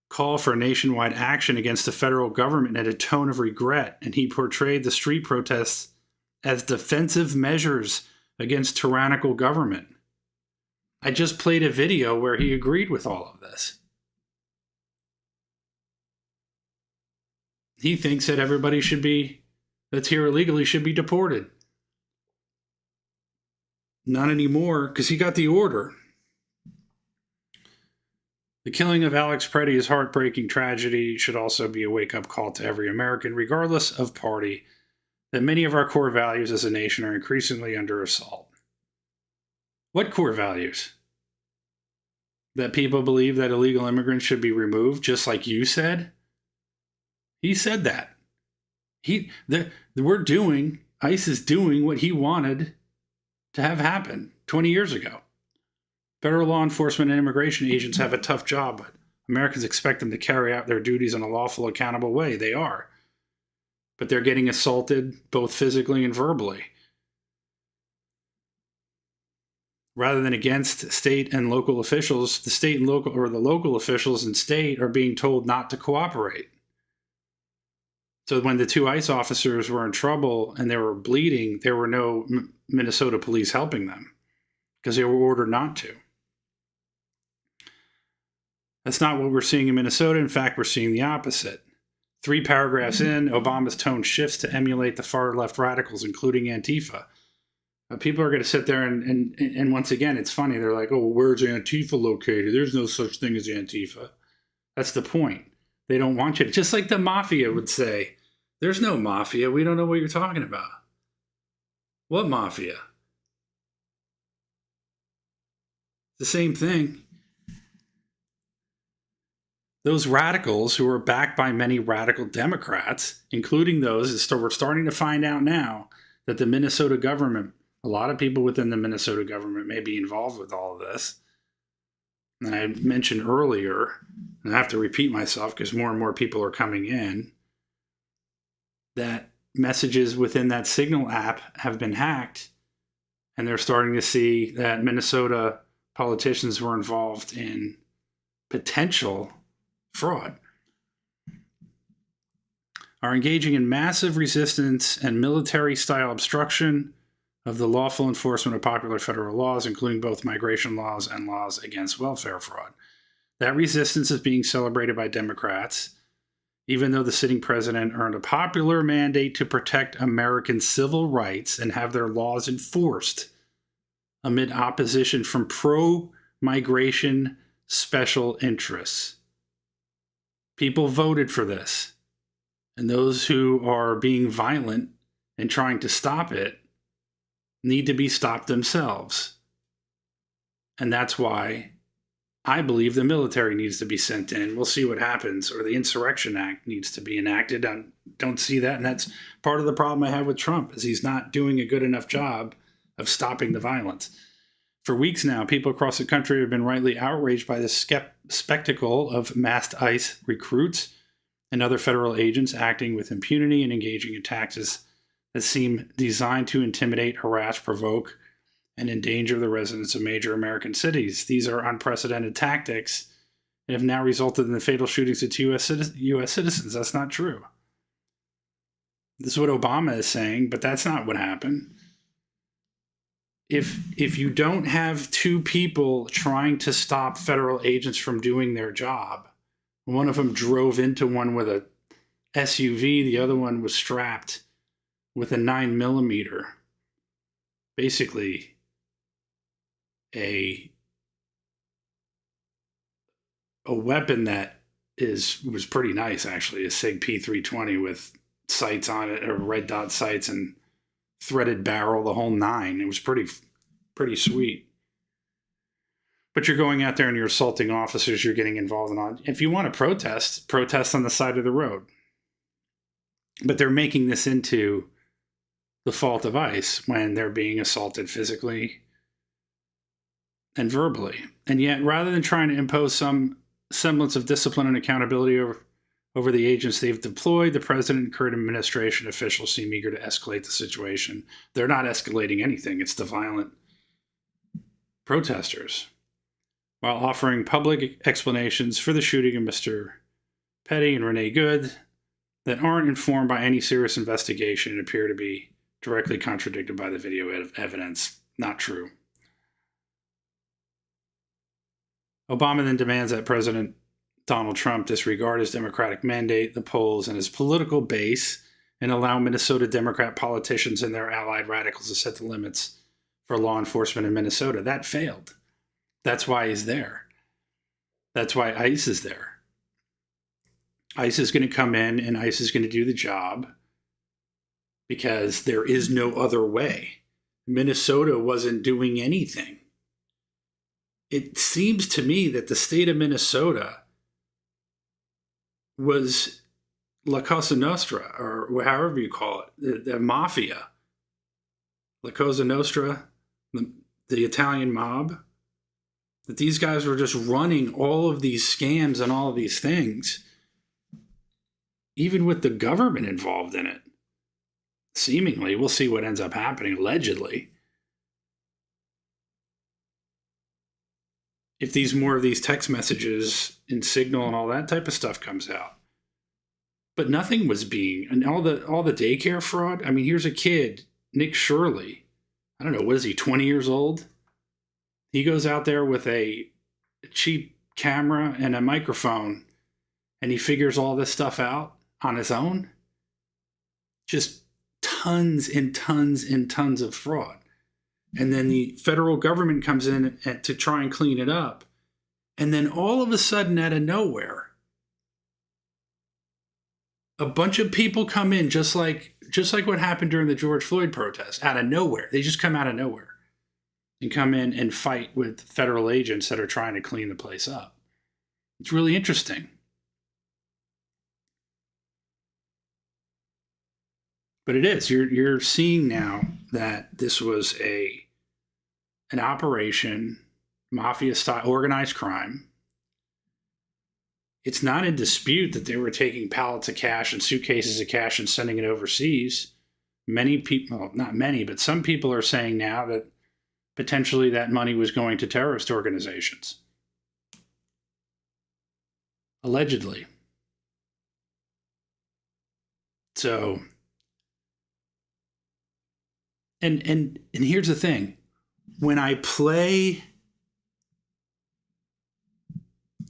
call for nationwide action against the federal government in a tone of regret, and he portrayed the street protests as defensive measures against tyrannical government. I just played a video where he agreed with all of this. He thinks that everybody that's here illegally should be deported. Not anymore, because he got the order. The killing of Alex Preddy is heartbreaking tragedy. Should also be a wake-up call to every American, regardless of party, that many of our core values as a nation are increasingly under assault. What core values? That people believe that illegal immigrants should be removed, just like you said? He said that. ICE is doing what he wanted to have happen 20 years ago. Federal law enforcement and immigration agents have a tough job, but Americans expect them to carry out their duties in a lawful, accountable way. They are. But they're getting assaulted both physically and verbally. rather than against state and local officials. The state and local, or the local officials and state, are being told not to cooperate. So when the two ICE officers were in trouble and they were bleeding, there were no Minnesota police helping them because they were ordered not to. That's not what we're seeing in Minnesota. In fact, we're seeing the opposite. 3 paragraphs in, Obama's tone shifts to emulate the far left radicals, including Antifa. People are going to sit there and once again, it's funny. They're like, oh, where's Antifa located? There's no such thing as Antifa. That's the point. They don't want you to, just like the mafia would say, there's no mafia. We don't know what you're talking about. What mafia? The same thing. Those radicals who are backed by many radical Democrats, including those, we're starting to find out now that the Minnesota government, a lot of people within the Minnesota government may be involved with all of this. And I mentioned earlier, and I have to repeat myself because more and more people are coming in, that messages within that Signal app have been hacked, and they're starting to see that Minnesota politicians were involved in potential fraud, are engaging in massive resistance and military-style obstruction of the lawful enforcement of popular federal laws, including both migration laws and laws against welfare fraud. That resistance is being celebrated by Democrats, even though the sitting president earned a popular mandate to protect American civil rights and have their laws enforced amid opposition from pro-migration special interests. People voted for this, and those who are being violent and trying to stop it need to be stopped themselves. And that's why I believe the military needs to be sent in. We'll see what happens, or the Insurrection Act needs to be enacted. I don't see that, and that's part of the problem I have with Trump, is he's not doing a good enough job of stopping the violence. For weeks now, people across the country have been rightly outraged by this spectacle of masked ICE recruits and other federal agents acting with impunity and engaging in tactics that seem designed to intimidate, harass, provoke, and endanger the residents of major American cities. These are unprecedented tactics and have now resulted in the fatal shootings of 2 U.S. citizens. That's not true. This is what Obama is saying, but that's not what happened. If you don't have 2 people trying to stop federal agents from doing their job, one of them drove into one with a SUV, the other one was strapped with a 9mm, basically a weapon that was pretty nice, actually, a SIG P320 with sights on it, or red dot sights and threaded barrel, the whole 9. It was pretty sweet. But you're going out there and you're assaulting officers, you're getting involved in all. If you want to protest on the side of the road. But they're making this into the fault of ICE when they're being assaulted physically and verbally. And yet, rather than trying to impose some semblance of discipline and accountability over the agents they've deployed, the president and current administration officials seem eager to escalate the situation. They're not escalating anything. It's the violent protesters, while offering public explanations for the shooting of Mr. Petty and Renee Good that aren't informed by any serious investigation and appear to be directly contradicted by the video evidence. Not true. Obama then demands that President Donald Trump disregard his Democratic mandate, the polls, and his political base, and allow Minnesota Democrat politicians and their allied radicals to set the limits for law enforcement in Minnesota. That failed. That's why he's there. That's why ICE is there. ICE is going to come in and ICE is going to do the job because there is no other way. Minnesota wasn't doing anything. It seems to me that the state of Minnesota was La Cosa Nostra, or however you call it, the mafia. La Cosa Nostra, the Italian mob. That these guys were just running all of these scams and all of these things, even with the government involved in it. Seemingly, we'll see what ends up happening, allegedly. if these more of these text messages and Signal and all that type of stuff comes out. But nothing was being, and all the daycare fraud. I mean, here's a kid, Nick Shirley. I don't know, what is he, 20 years old? He goes out there with a cheap camera and a microphone, and he figures all this stuff out on his own. Just tons and tons and tons of fraud. And then the federal government comes in to try and clean it up. And then all of a sudden, out of nowhere, a bunch of people come in, just like what happened during the George Floyd protest, out of nowhere. They just come out of nowhere and come in and fight with federal agents that are trying to clean the place up. It's really interesting. But it is. You're seeing now that this was an operation, mafia style, organized crime. It's not in dispute that they were taking pallets of cash and suitcases of cash and sending it overseas. Many people, well, not many, but some people are saying now that potentially that money was going to terrorist organizations. Allegedly. So, and here's the thing. When I play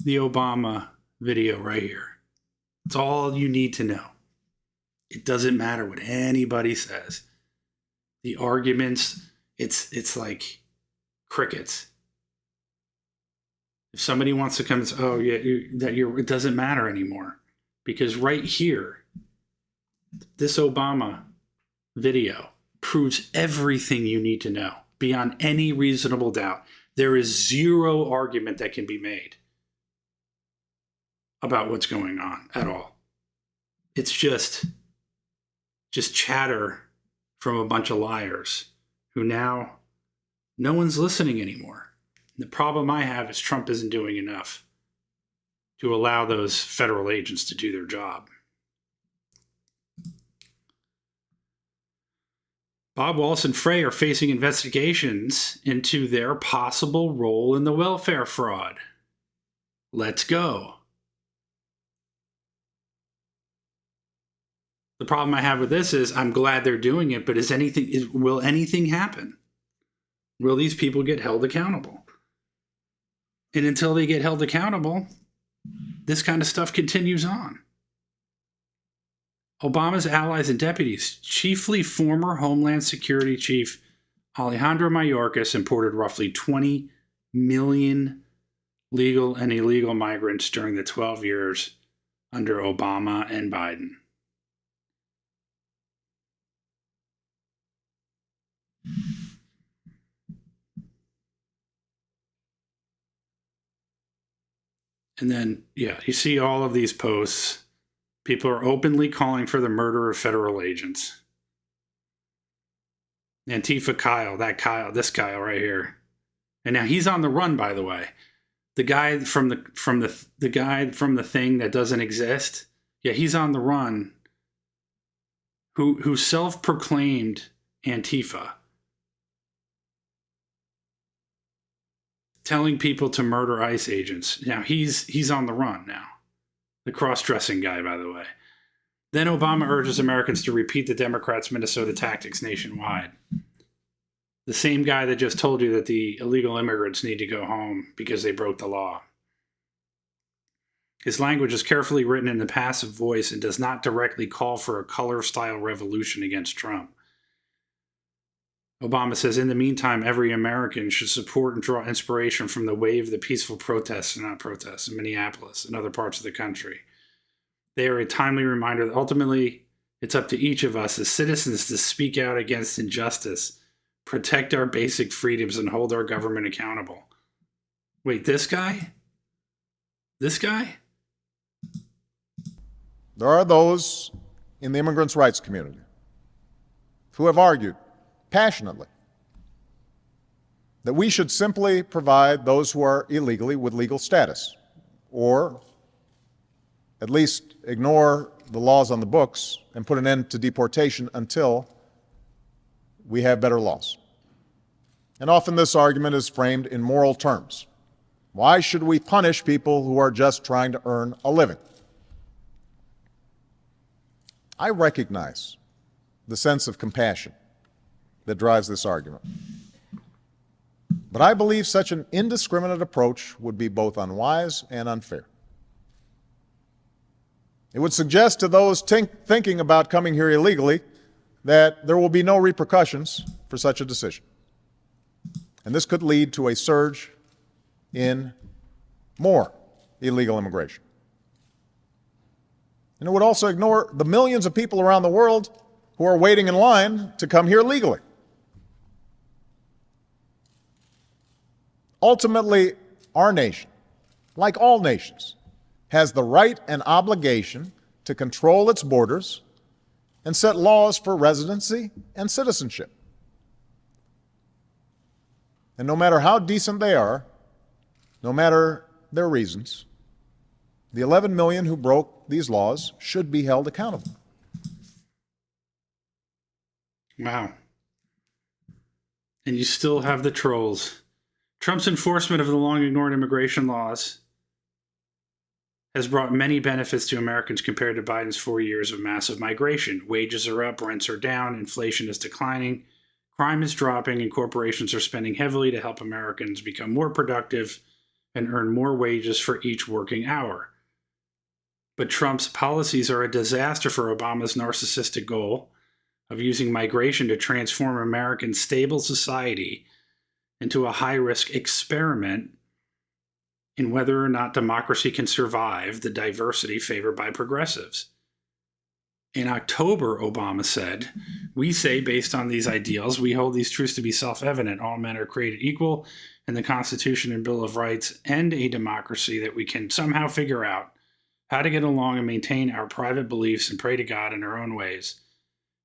the Obama video right here, it's all you need to know. It doesn't matter what anybody says. The arguments, it's like crickets. If somebody wants to come and say, oh yeah, it doesn't matter anymore. Because right here, this Obama video proves everything you need to know beyond any reasonable doubt. There is zero argument that can be made about what's going on at all. It's just chatter from a bunch of liars who now no one's listening anymore. The problem I have is Trump isn't doing enough to allow those federal agents to do their job. Bob Wallace and Frey are facing investigations into their possible role in the welfare fraud. Let's go. The problem I have with this is I'm glad they're doing it, but will anything happen? Will these people get held accountable? And until they get held accountable, this kind of stuff continues on. Obama's allies and deputies, chiefly former Homeland Security Chief Alejandro Mayorkas, imported roughly 20 million legal and illegal migrants during the 12 years under Obama and Biden. And then, yeah, you see all of these posts. People are openly calling for the murder of federal agents. Antifa Kyle, this Kyle right here. And now he's on the run, by the way. The guy from the thing that doesn't exist. Yeah, he's on the run. Who self-proclaimed Antifa. Telling people to murder ICE agents. Now he's on the run now. The cross-dressing guy, by the way. Then Obama urges Americans to repeat the Democrats' Minnesota tactics nationwide. The same guy that just told you that the illegal immigrants need to go home because they broke the law. His language is carefully written in the passive voice and does not directly call for a color-style revolution against Trump. Obama says, in the meantime, every American should support and draw inspiration from the wave of the peaceful protests in Minneapolis and other parts of the country. They are a timely reminder that ultimately it's up to each of us as citizens to speak out against injustice, protect our basic freedoms, and hold our government accountable. Wait, this guy? This guy? There are those in the immigrants' rights community who have argued passionately that we should simply provide those who are illegally with legal status, or at least ignore the laws on the books and put an end to deportation until we have better laws. And often this argument is framed in moral terms. Why should we punish people who are just trying to earn a living? I recognize the sense of compassion that drives this argument. But I believe such an indiscriminate approach would be both unwise and unfair. It would suggest to those thinking about coming here illegally that there will be no repercussions for such a decision. And this could lead to a surge in more illegal immigration. And it would also ignore the millions of people around the world who are waiting in line to come here legally. Ultimately, our nation, like all nations, has the right and obligation to control its borders and set laws for residency and citizenship. And no matter how decent they are, no matter their reasons, the 11 million who broke these laws should be held accountable. Wow. And you still have the trolls. Trump's enforcement of the long-ignored immigration laws has brought many benefits to Americans compared to Biden's 4 years of massive migration. Wages are up, rents are down, inflation is declining, crime is dropping, and corporations are spending heavily to help Americans become more productive and earn more wages for each working hour. But Trump's policies are a disaster for Obama's narcissistic goal of using migration to transform American stable society into a high-risk experiment in whether or not democracy can survive the diversity favored by progressives. In October, Obama said, "We say, based on these ideals, we hold these truths to be self-evident. All men are created equal, and the Constitution and Bill of Rights and a democracy that we can somehow figure out how to get along and maintain our private beliefs and pray to God in our own ways,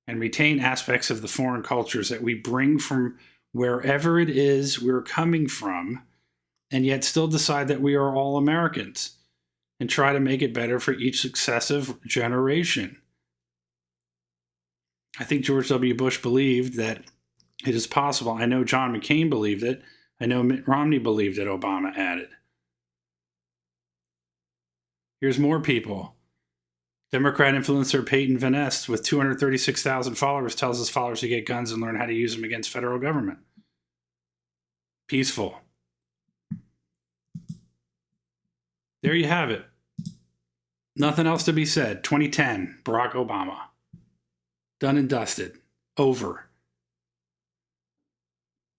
and retain aspects of the foreign cultures that we bring from wherever it is we're coming from, and yet still decide that we are all Americans, and try to make it better for each successive generation." I think George W. Bush believed that it is possible. I know John McCain believed it. I know Mitt Romney believed it, Obama added. Here's more people. Democrat influencer Peyton Van Est, with 236,000 followers, tells his followers to get guns and learn how to use them against federal government. Peaceful. There you have it. Nothing else to be said. 2010, Barack Obama. Done and dusted. Over.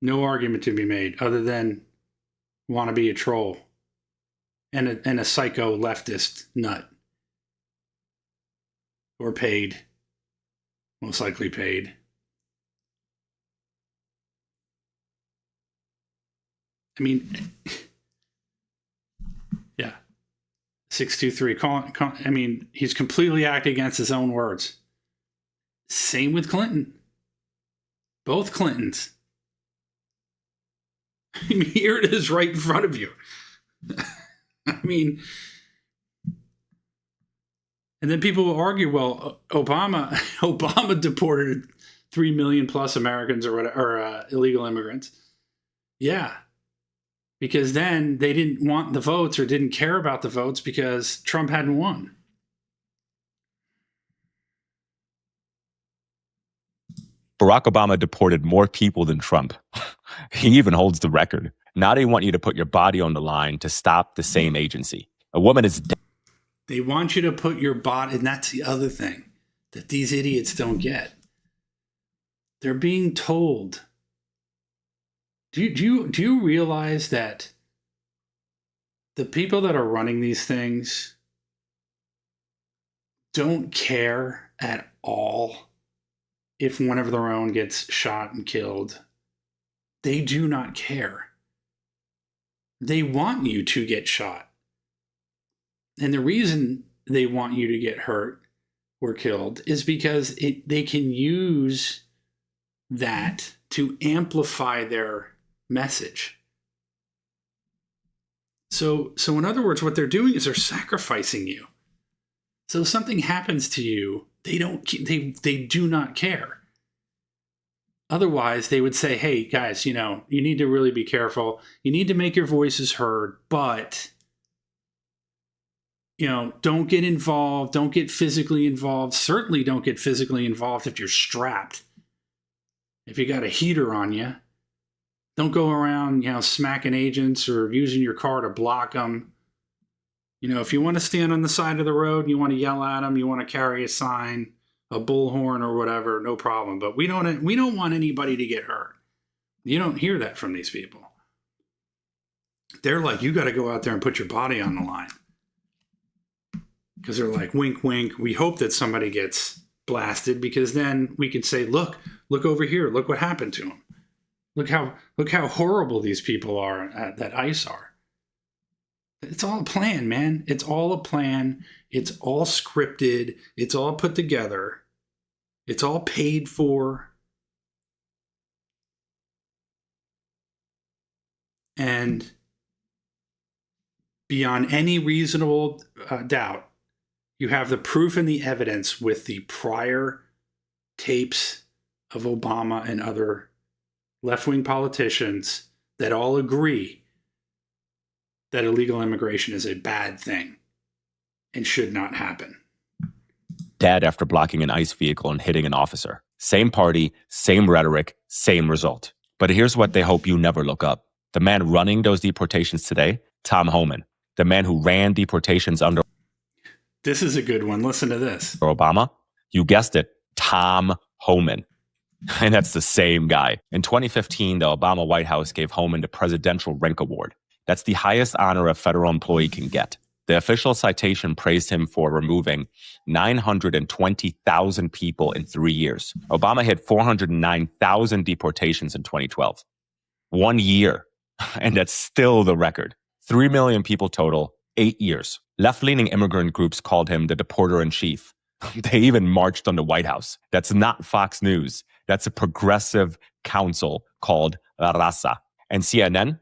No argument to be made other than want to be a troll and a psycho leftist nut. Or paid. Most likely paid. I mean, yeah. 623. I mean, he's completely acting against his own words. Same with Clinton. Both Clintons. I mean, here it is right in front of you. I mean, and then people will argue, well, Obama deported 3 million plus Americans or illegal immigrants. Yeah. Because then they didn't want the votes or didn't care about the votes because Trump hadn't won. Barack Obama deported more people than Trump. He even holds the record. Now they want you to put your body on the line to stop the same agency. A woman is dead. They want you to put your body, and that's the other thing that these idiots don't get. They're being told. Do you realize that the people that are running these things don't care at all if one of their own gets shot and killed? They do not care. They want you to get shot. And the reason they want you to get hurt or killed is because they can use that to amplify their message. So in other words, what they're doing is they're sacrificing you. So if something happens to you, they do not care. Otherwise, they would say, hey, guys, you need to really be careful. You need to make your voices heard, but, don't get involved. Don't get physically involved. Certainly don't get physically involved if you're strapped. If you got a heater on you, don't go around, smacking agents or using your car to block them. If you want to stand on the side of the road, you want to yell at them, you want to carry a sign, a bullhorn or whatever, no problem. But we don't want anybody to get hurt. You don't hear that from these people. They're like, you got to go out there and put your body on the line. Because they're like, wink, wink. We hope that somebody gets blasted, because then we can say, look over here. Look what happened to them. Look how horrible these people are that ICE are. It's all a plan, man. It's all a plan. It's all scripted. It's all put together. It's all paid for. And beyond any reasonable doubt, you have the proof and the evidence with the prior tapes of Obama and other left-wing politicians that all agree that illegal immigration is a bad thing and should not happen. Dead after blocking an ICE vehicle and hitting an officer. Same party, same rhetoric, same result. But here's what they hope you never look up. The man running those deportations today, Tom Homan. The man who ran deportations under... This is a good one. Listen to this. Obama. You guessed it, Tom Homan. And that's the same guy. In 2015, the Obama White House gave Homan the Presidential Rank Award. That's the highest honor a federal employee can get. The official citation praised him for removing 920,000 people in 3 years. Obama hit 409,000 deportations in 2012. 1 year, and that's still the record. 3 million people total, 8 years. Left-leaning immigrant groups called him the deporter-in-chief. They even marched on the White House. That's not Fox News. That's a progressive council called La Raza. And CNN?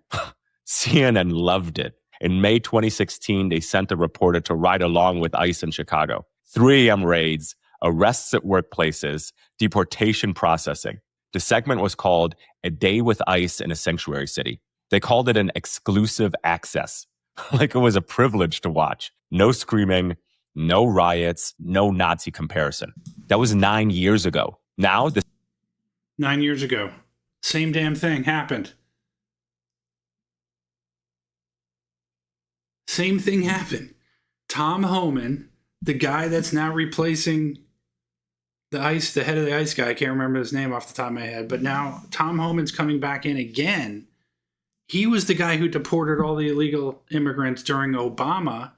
CNN loved it. In May 2016, they sent a reporter to ride along with ICE in Chicago. 3 a.m. raids, arrests at workplaces, deportation processing. The segment was called A Day with ICE in a Sanctuary City. They called it an exclusive access, like it was a privilege to watch. No screaming, no riots, no Nazi comparison. That was 9 years ago. Now, 9 years ago, same damn thing happened. Same thing happened. Tom Homan, the guy that's now replacing the head of the ICE guy, I can't remember his name off the top of my head, but now Tom Homan's coming back in again. He was the guy who deported all the illegal immigrants during Obama.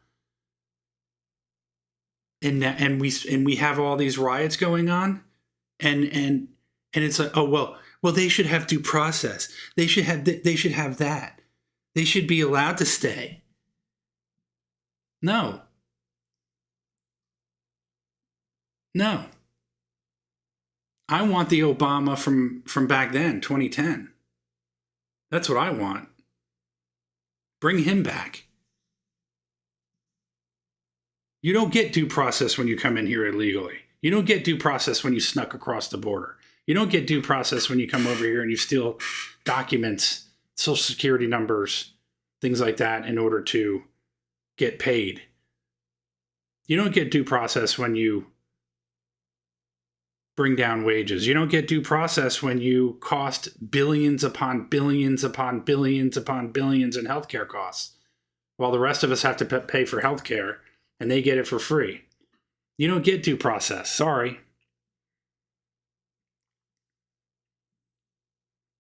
And we have all these riots going on, and it's like, well they should have due process. They should have that. They should be allowed to stay. No. I want the Obama from back then, 2010. That's what I want. Bring him back. You don't get due process when you come in here illegally. You don't get due process when you snuck across the border. You don't get due process when you come over here and you steal documents, social security numbers, things like that in order to get paid. You don't get due process when you bring down wages. You don't get due process when you cost billions upon billions upon billions upon billions in healthcare costs, while the rest of us have to pay for healthcare and they get it for free. You don't get due process. Sorry.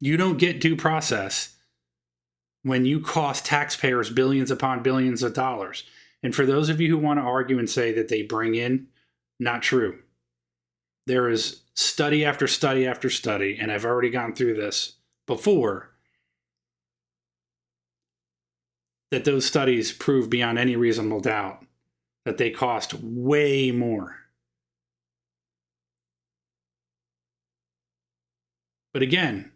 You don't get due process when you cost taxpayers billions upon billions of dollars. And for those of you who want to argue and say that they bring in, not true. There is study after study after study, and I've already gone through this before, that those studies prove beyond any reasonable doubt that they cost way more. But again,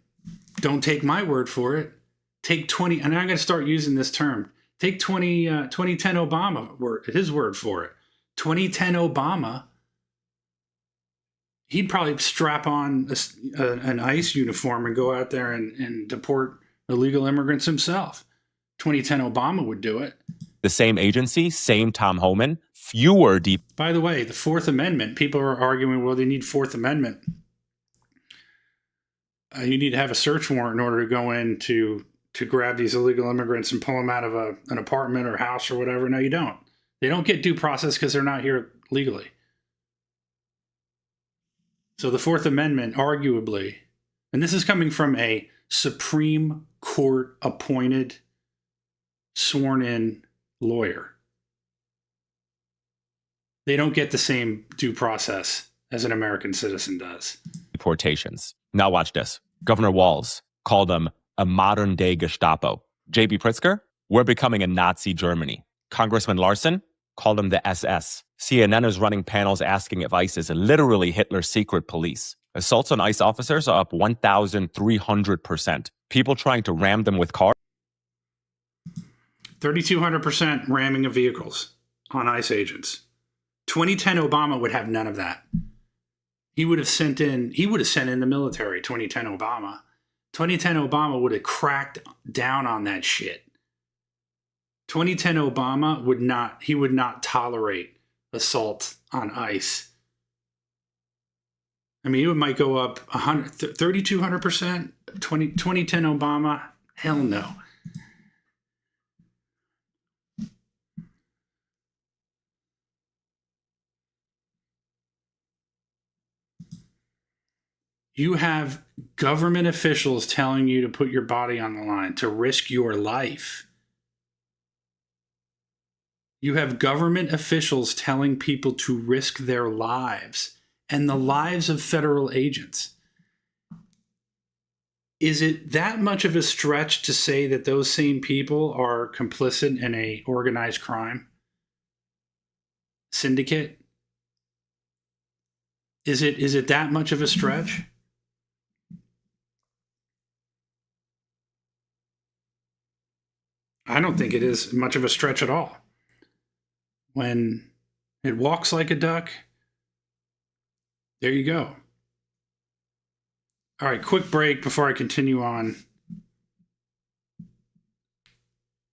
don't take my word for it. Take 20, and I'm going to start using this term. Take 2010 Obama, his word for it. 2010 Obama he'd probably strap on an ICE uniform and go out there and deport illegal immigrants himself. 2010 Obama would do it. The same agency, same Tom Homan, fewer deep. By the way, the Fourth Amendment, people are arguing, well, they need Fourth Amendment. You need to have a search warrant in order to go in to grab these illegal immigrants and pull them out of an apartment or house or whatever. No, you don't. They don't get due process because they're not here legally. So the Fourth Amendment, arguably, and this is coming from a Supreme Court appointed, sworn in lawyer. They don't get the same due process as an American citizen does. Deportations. Now watch this. Governor Walz called them a modern day Gestapo. J.B. Pritzker, we're becoming a Nazi Germany. Congressman Larson called them the SS. CNN is running panels asking if ICE is literally Hitler's secret police. Assaults on ICE officers are up 1,300%. People trying to ram them with cars. 3,200% ramming of vehicles on ICE agents. 2010 Obama would have none of that. He would have sent in the military, 2010 Obama. 2010 Obama would have cracked down on that shit. 2010 Obama would not tolerate assault on ICE. I mean, it might go up 3,200%. 2010 Obama, hell no. You have government officials telling you to put your body on the line, to risk your life. You have government officials telling people to risk their lives and the lives of federal agents. Is it that much of a stretch to say that those same people are complicit in a organized crime syndicate? Is it that much of a stretch? I don't think it is much of a stretch at all. When it walks like a duck, there you go. All right, quick break before I continue on.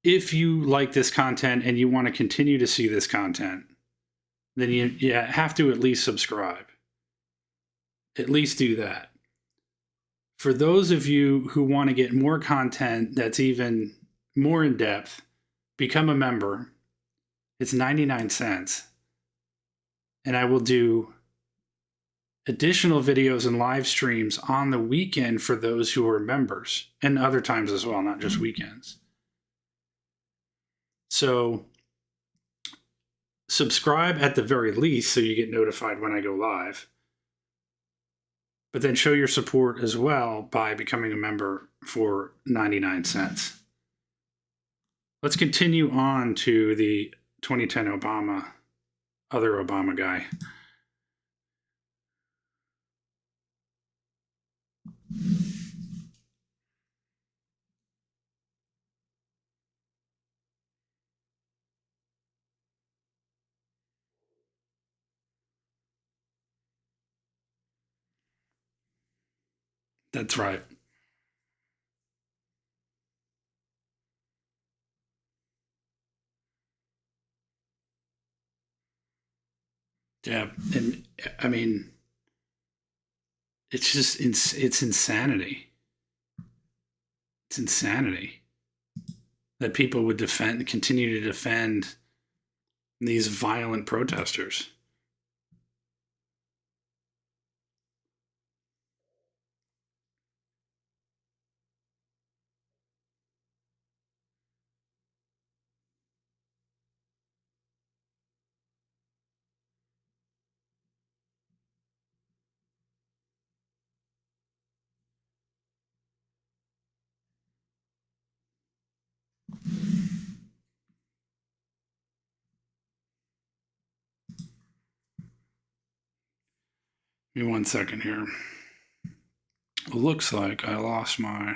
If you like this content and you want to continue to see this content, then you have to at least subscribe. At least do that. For those of you who want to get more content that's even more in depth, become a member. It's 99 cents. And I will do additional videos and live streams on the weekend for those who are members, and other times as well, not just weekends. So subscribe at the very least so you get notified when I go live. But then show your support as well by becoming a member for 99 cents. Let's continue on to the 2010 Obama, other Obama guy. That's right. Yeah, and I mean, it's just it's insanity. It's insanity that people would continue to defend these violent protesters. Give me 1 second here. It looks like I lost my...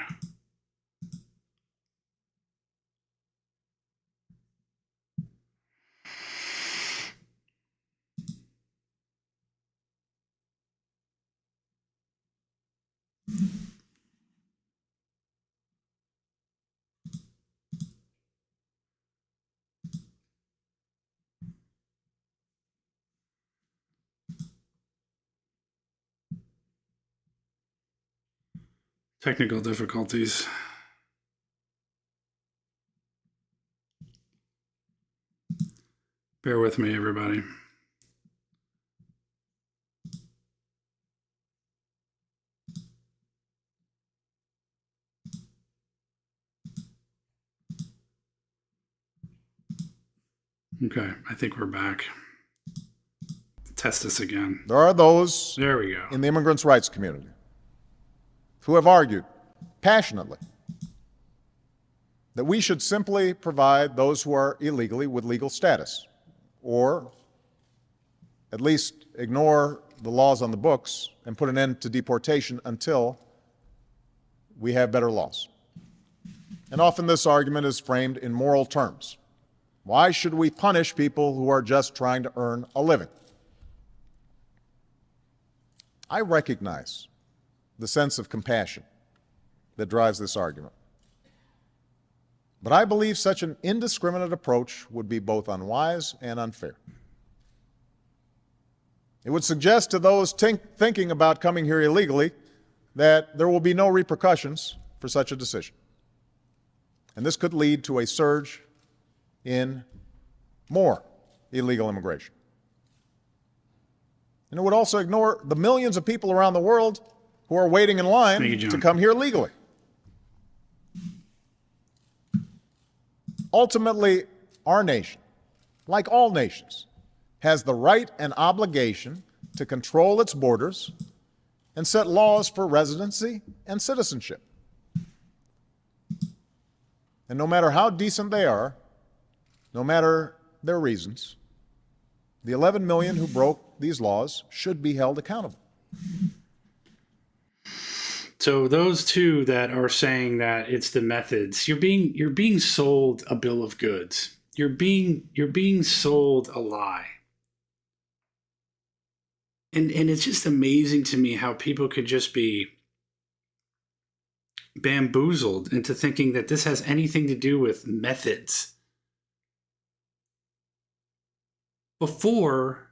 Technical difficulties. Bear with me, everybody. Okay, I think we're back. Test this again. There are those There we go. in the immigrants' rights community who have argued passionately that we should simply provide those who are illegally with legal status, or at least ignore the laws on the books and put an end to deportation until we have better laws. And often this argument is framed in moral terms. Why should we punish people who are just trying to earn a living? I recognize the sense of compassion that drives this argument. But I believe such an indiscriminate approach would be both unwise and unfair. It would suggest to those thinking about coming here illegally that there will be no repercussions for such a decision. And this could lead to a surge in more illegal immigration. And it would also ignore the millions of people around the world who are waiting in line to come here legally. Ultimately, our nation, like all nations, has the right and obligation to control its borders and set laws for residency and citizenship. And no matter how decent they are, no matter their reasons, the 11 million who broke these laws should be held accountable. So those two that are saying that it's the methods, you're being sold a bill of goods. You're being sold a lie. And it's just amazing to me how people could just be bamboozled into thinking that this has anything to do with methods. Before,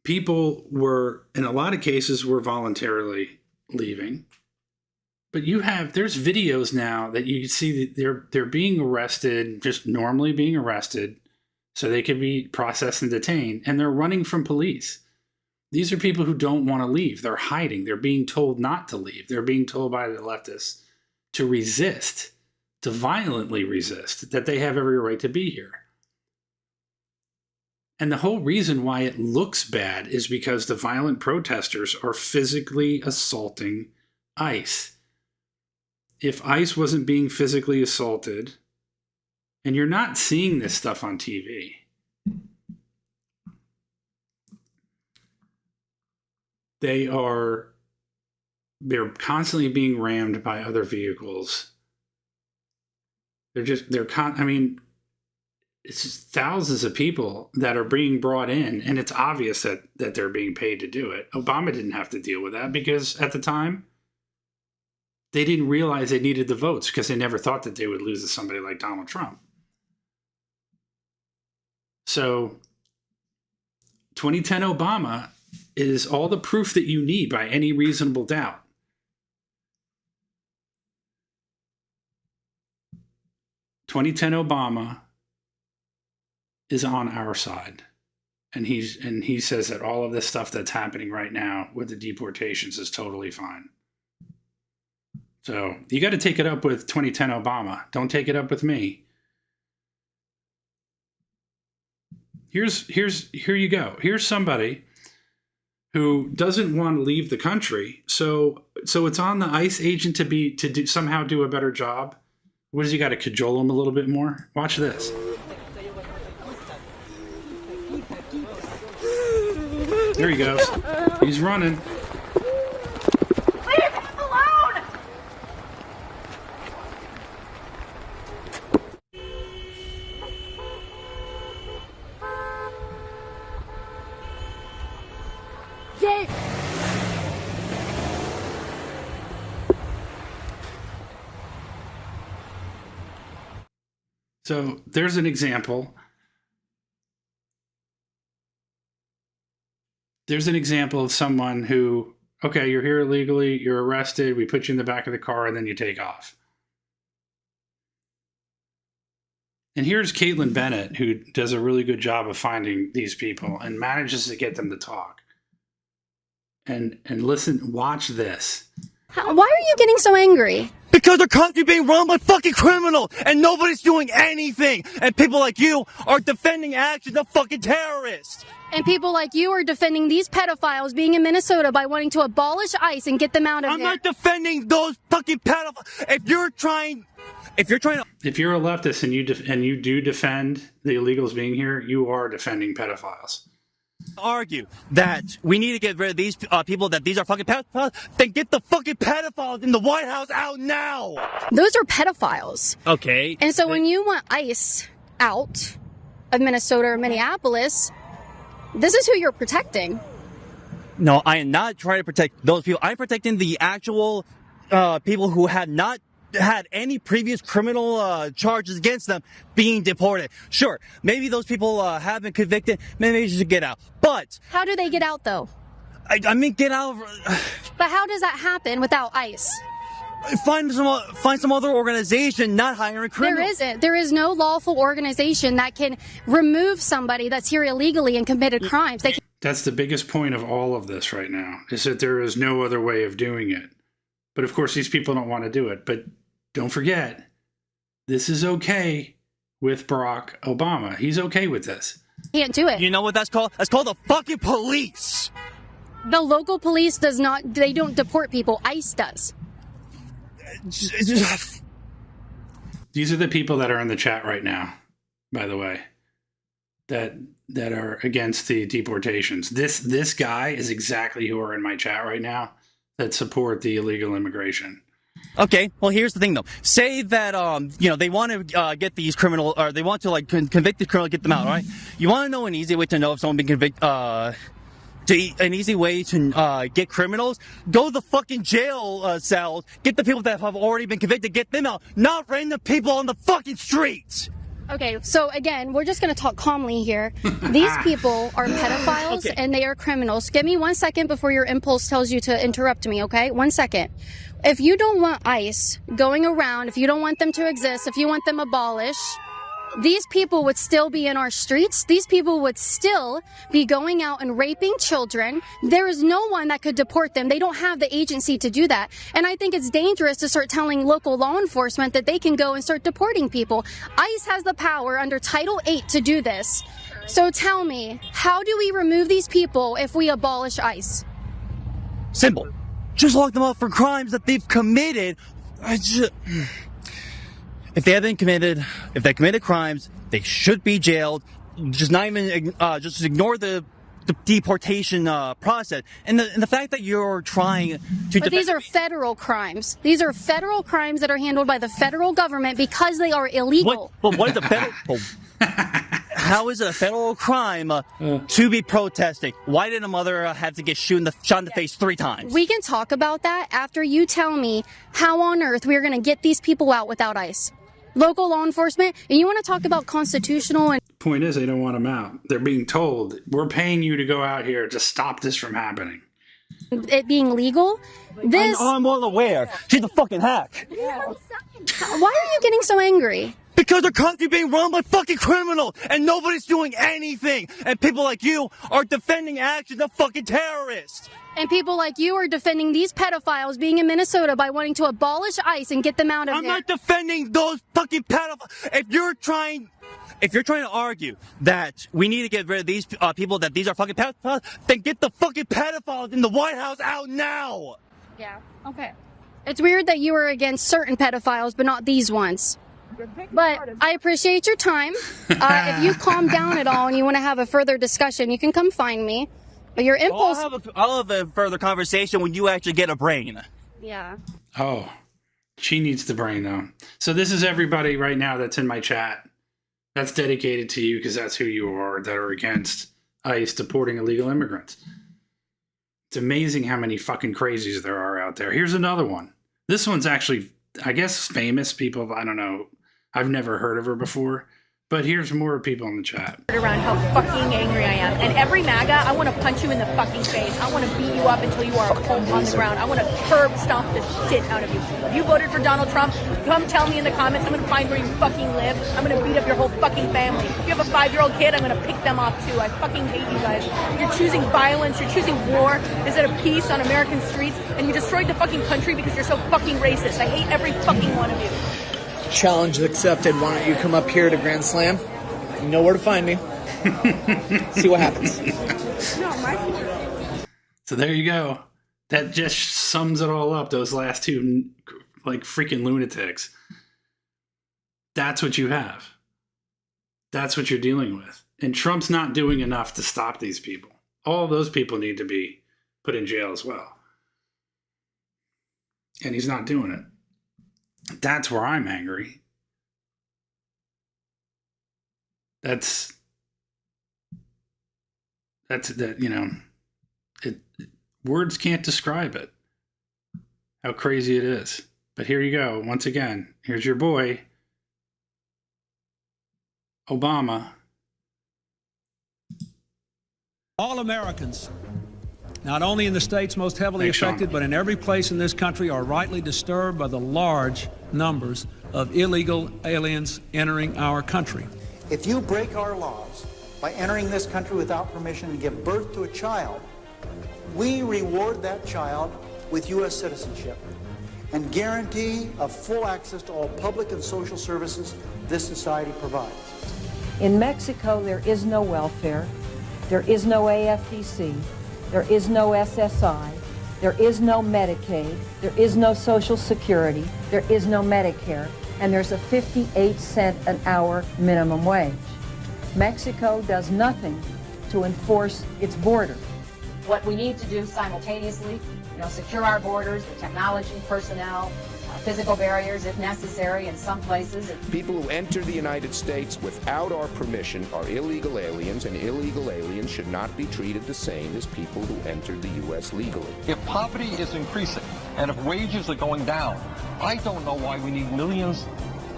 people were, in a lot of cases, were voluntarily leaving. But there's videos now that you see that they're being arrested, just normally being arrested, so they can be processed and detained, and they're running from police. These are people who don't want to leave. They're hiding. They're being told not to leave. They're being told by the leftists to resist, to violently resist, that they have every right to be here. And the whole reason why it looks bad is because the violent protesters are physically assaulting ICE. If ICE wasn't being physically assaulted, and you're not seeing this stuff on TV, they're constantly being rammed by other vehicles. It's just thousands of people that are being brought in, and it's obvious that they're being paid to do it. Obama didn't have to deal with that because at the time, they didn't realize they needed the votes because they never thought that they would lose to somebody like Donald Trump. So 2010 Obama is all the proof that you need by any reasonable doubt. Obama is on our side. And he says that all of this stuff that's happening right now with the deportations is totally fine. So you got to take it up with 2010 Obama. Don't take it up with me. Here you go. Here's somebody who doesn't want to leave the country. So it's on the ICE agent to somehow do a better job. What does he got to cajole him a little bit more? Watch this. There he goes. He's running. Leave him alone! Jake! So there's an example. There's an example of someone who okay, you're here illegally, you're arrested, we put you in the back of the car, and then you take off. And here's Caitlin Bennett, who does a really good job of finding these people and manages to get them to talk. And listen, watch this. Why are you getting so angry? Because our country being run by fucking criminals and nobody's doing anything. And people like you are defending actions of fucking terrorists. And people like you are defending these pedophiles being in Minnesota by wanting to abolish ICE and get them out of I'm there. not defending those fucking pedophiles. If you're a leftist and you do defend the illegals being here, you are defending pedophiles. Argue that we need to get rid of these people, that these are fucking pedophiles, then get the fucking pedophiles in the White House out now. Those are pedophiles. Okay. And so when you want ICE out of Minnesota or Minneapolis, this is who you're protecting. No, I am not trying to protect those people. I'm protecting the actual people who have not had any previous criminal charges against them being deported. Sure, maybe those people have been convicted. Maybe they should get out. But how do they get out, though? I mean, get out. But how does that happen without ICE? Find some other organization not hiring criminals. There isn't. There is no lawful organization that can remove somebody that's here illegally and committed crimes. That's the biggest point of all of this right now, is that there is no other way of doing it. But of course, these people don't want to do it. But don't forget, this is okay with Barack Obama. He's okay with this. Can't do it. You know what that's called? That's called the fucking police. The local police does not, they don't deport people. ICE does. These are the people that are in the chat right now, by the way, that are against the deportations. This guy is exactly who are in my chat right now that support the illegal immigration. Okay, well, here's the thing, though. Say that, they want to get these criminal, or they want to, convict the criminal, get them out, right? You want to know an easy way to know if someone been convicted, an easy way to get criminals? Go to the fucking jail cells, get the people that have already been convicted, get them out, not random people on the fucking streets! Okay, so again, we're just going to talk calmly here. These people are pedophiles and they are criminals. Give me 1 second before your impulse tells you to interrupt me, okay? 1 second. If you don't want ICE going around, if you don't want them to exist, if you want them abolished, these people would still be in our streets. These people would still be going out and raping children. There is no one that could deport them. They don't have the agency to do that. And I think it's dangerous to start telling local law enforcement that they can go and start deporting people. ICE has the power under Title VIII to do this. So tell me, how do we remove these people if we abolish ICE? Simple. Just lock them up for crimes that they've committed. If they committed crimes, they should be jailed. Just ignore the deportation process. And the fact that you're trying to... But these are federal crimes. These are federal crimes that are handled by the federal government because they are illegal. What is a federal... How is it a federal crime to be protesting? Why did a mother have to get shot in the face 3 times? We can talk about that after you tell me how on earth we are going to get these people out without ICE. Local law enforcement, and you want to talk about constitutional and... Point is, they don't want them out. They're being told, we're paying you to go out here to stop this from happening. It being legal. I'm well aware. She's a fucking hack. Why are you getting so angry? Because our country being run by fucking criminals and nobody's doing anything. And people like you are defending actions of fucking terrorists. And people like you are defending these pedophiles being in Minnesota by wanting to abolish ICE and get them out of I'm here. not defending those fucking pedophiles. If you're trying to argue that we need to get rid of these people, that these are fucking pedophiles, then get the fucking pedophiles in the White House out now. Yeah, okay. It's weird that you are against certain pedophiles, but not these ones. But I appreciate your time. If you calm down at all and you want to have a further discussion, you can come find me. But your impulse... I'll have a further conversation when you actually get a brain. Yeah. Oh, she needs the brain, though. So this is everybody right now that's in my chat. That's dedicated to you because that's who you are, that are against ICE deporting illegal immigrants. It's amazing how many fucking crazies there are out there. Here's another one. This one's actually, I guess, famous people. I don't know. I've never heard of her before. But here's more people in the chat. Around how fucking angry I am. And every MAGA, I want to punch you in the fucking face. I want to beat you up until you are a pulp on the ground. I want to curb stomp the shit out of you. If you voted for Donald Trump, come tell me in the comments. I'm going to find where you fucking live. I'm going to beat up your whole fucking family. If you have a 5-year-old kid, I'm going to pick them off too. I fucking hate you guys. You're choosing violence. You're choosing war instead of peace on American streets. And you destroyed the fucking country because you're so fucking racist. I hate every fucking one of you. Challenge accepted. Why don't you come up here to Grand Slam? You know where to find me. See what happens. So there you go. That just sums it all up. Those last two, like freaking lunatics. That's what you have. That's what you're dealing with. And Trump's not doing enough to stop these people. All those people need to be put in jail as well. And he's not doing it. That's where I'm angry. That's that, you know, words can't describe it, how crazy it is. But here you go. Once again, here's your boy, Obama. All Americans, not only in the states most heavily affected, but in every place in this country, are rightly disturbed by the large numbers of illegal aliens entering our country. If you break our laws by entering this country without permission and give birth to a child, we reward that child with U.S. citizenship and guarantee of full access to all public and social services this society provides. In Mexico, there is no welfare, there is no AFDC, there is no SSI, there is no Medicaid, there is no Social Security, there is no Medicare, and there's a 58-cent an hour minimum wage. Mexico does nothing to enforce its border. What we need to do simultaneously, secure our borders, the technology, personnel, physical barriers if necessary in some places. People who enter the United States without our permission are illegal aliens, and illegal aliens should not be treated the same as people who entered the U.S. legally. If poverty is increasing and if wages are going down, I don't know why we need millions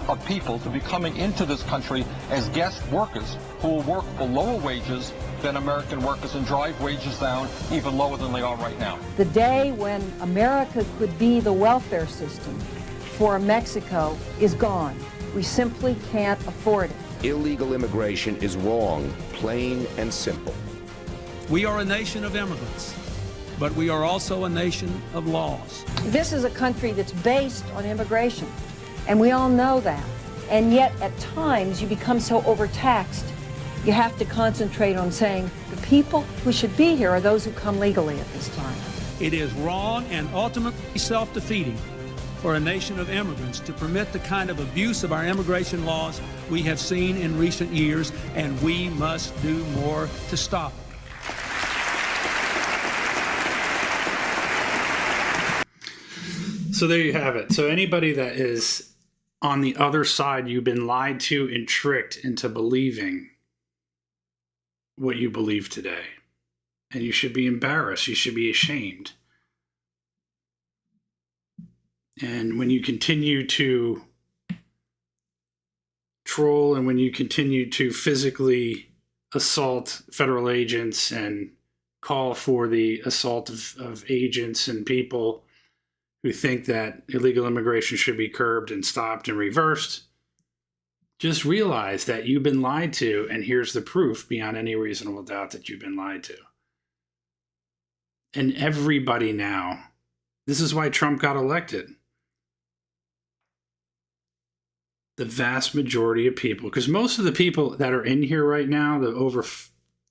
of people to be coming into this country as guest workers who will work for lower wages than American workers and drive wages down even lower than they are right now. The day when America could be the welfare system for Mexico is gone. We simply can't afford it. Illegal immigration is wrong, plain and simple. We are a nation of immigrants, but we are also a nation of laws. This is a country that's based on immigration, and we all know that. And yet, at times, you become so overtaxed, you have to concentrate on saying the people who should be here are those who come legally at this time. It is wrong and ultimately self-defeating for a nation of immigrants to permit the kind of abuse of our immigration laws we have seen in recent years, and we must do more to stop it. So there you have it. So anybody that is on the other side, you've been lied to and tricked into believing what you believe today. And you should be embarrassed. You should be ashamed. And when you continue to troll and when you continue to physically assault federal agents and call for the assault of agents and people who think that illegal immigration should be curbed and stopped and reversed, just realize that you've been lied to, and here's the proof beyond any reasonable doubt that you've been lied to. And everybody now, this is why Trump got elected. The vast majority of people, because most of the people that are in here right now, the over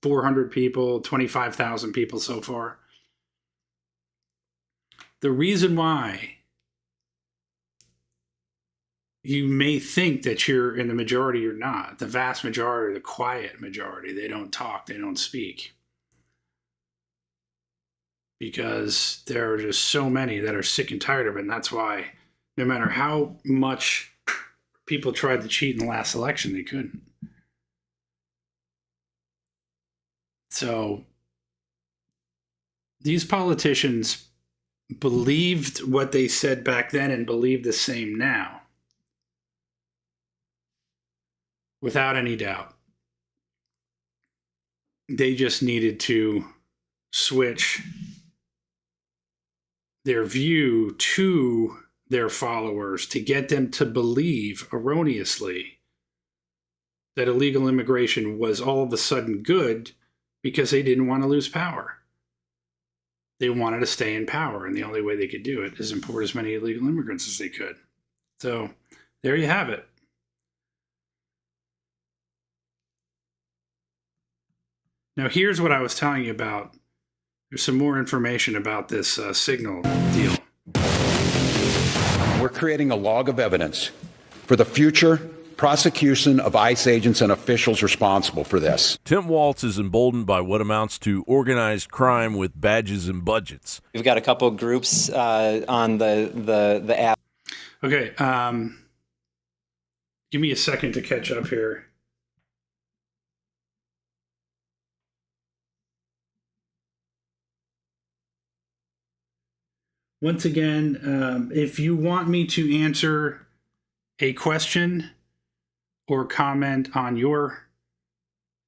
400 people, 25,000 people so far, the reason why you may think that you're in the majority, you're not. The vast majority, the quiet majority, they don't talk, they don't speak. Because there are just so many that are sick and tired of it. And that's why no matter how much people tried to cheat in the last election, they couldn't. So these politicians believed what they said back then and believe the same now. without any doubt. They just needed to switch their view to their followers to get them to believe erroneously that illegal immigration was all of a sudden good because they didn't want to lose power. They wanted to stay in power, and the only way they could do it is import as many illegal immigrants as they could. So there you have it. Now, here's what I was telling you about. There's some more information about this Signal deal. We're creating a log of evidence for the future prosecution of ICE agents and officials responsible for this. Tim Walz is emboldened by what amounts to organized crime with badges and budgets. We've got a couple of groups on the app. Okay, give me a second to catch up here. Once again, if you want me to answer a question or comment on your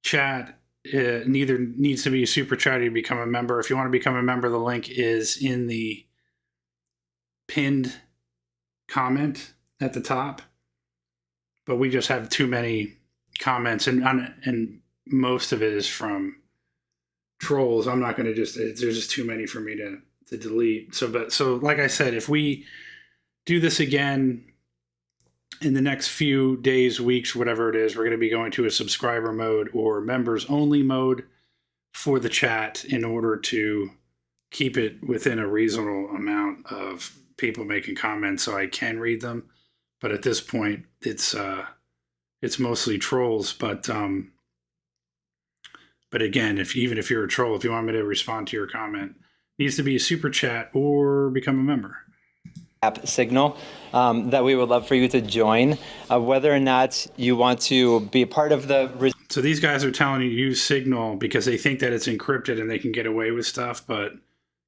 chat, it neither needs to be a super chat to become a member. If you want to become a member, the link is in the pinned comment at the top. But we just have too many comments, and most of it is from trolls. I'm not going to there's just too many for me to delete. So like I said, if we do this again in the next few days, weeks, whatever it is, we're going to be going to a subscriber mode or members only mode for the chat in order to keep it within a reasonable amount of people making comments so I can read them. But at this point, it's mostly trolls. But again, even if you're a troll, if you want me to respond to your comment, it needs to be a super chat or become a member. App Signal that we would love for you to join. Whether or not you want to be a part of the... So these guys are telling you to use Signal because they think that it's encrypted and they can get away with stuff, but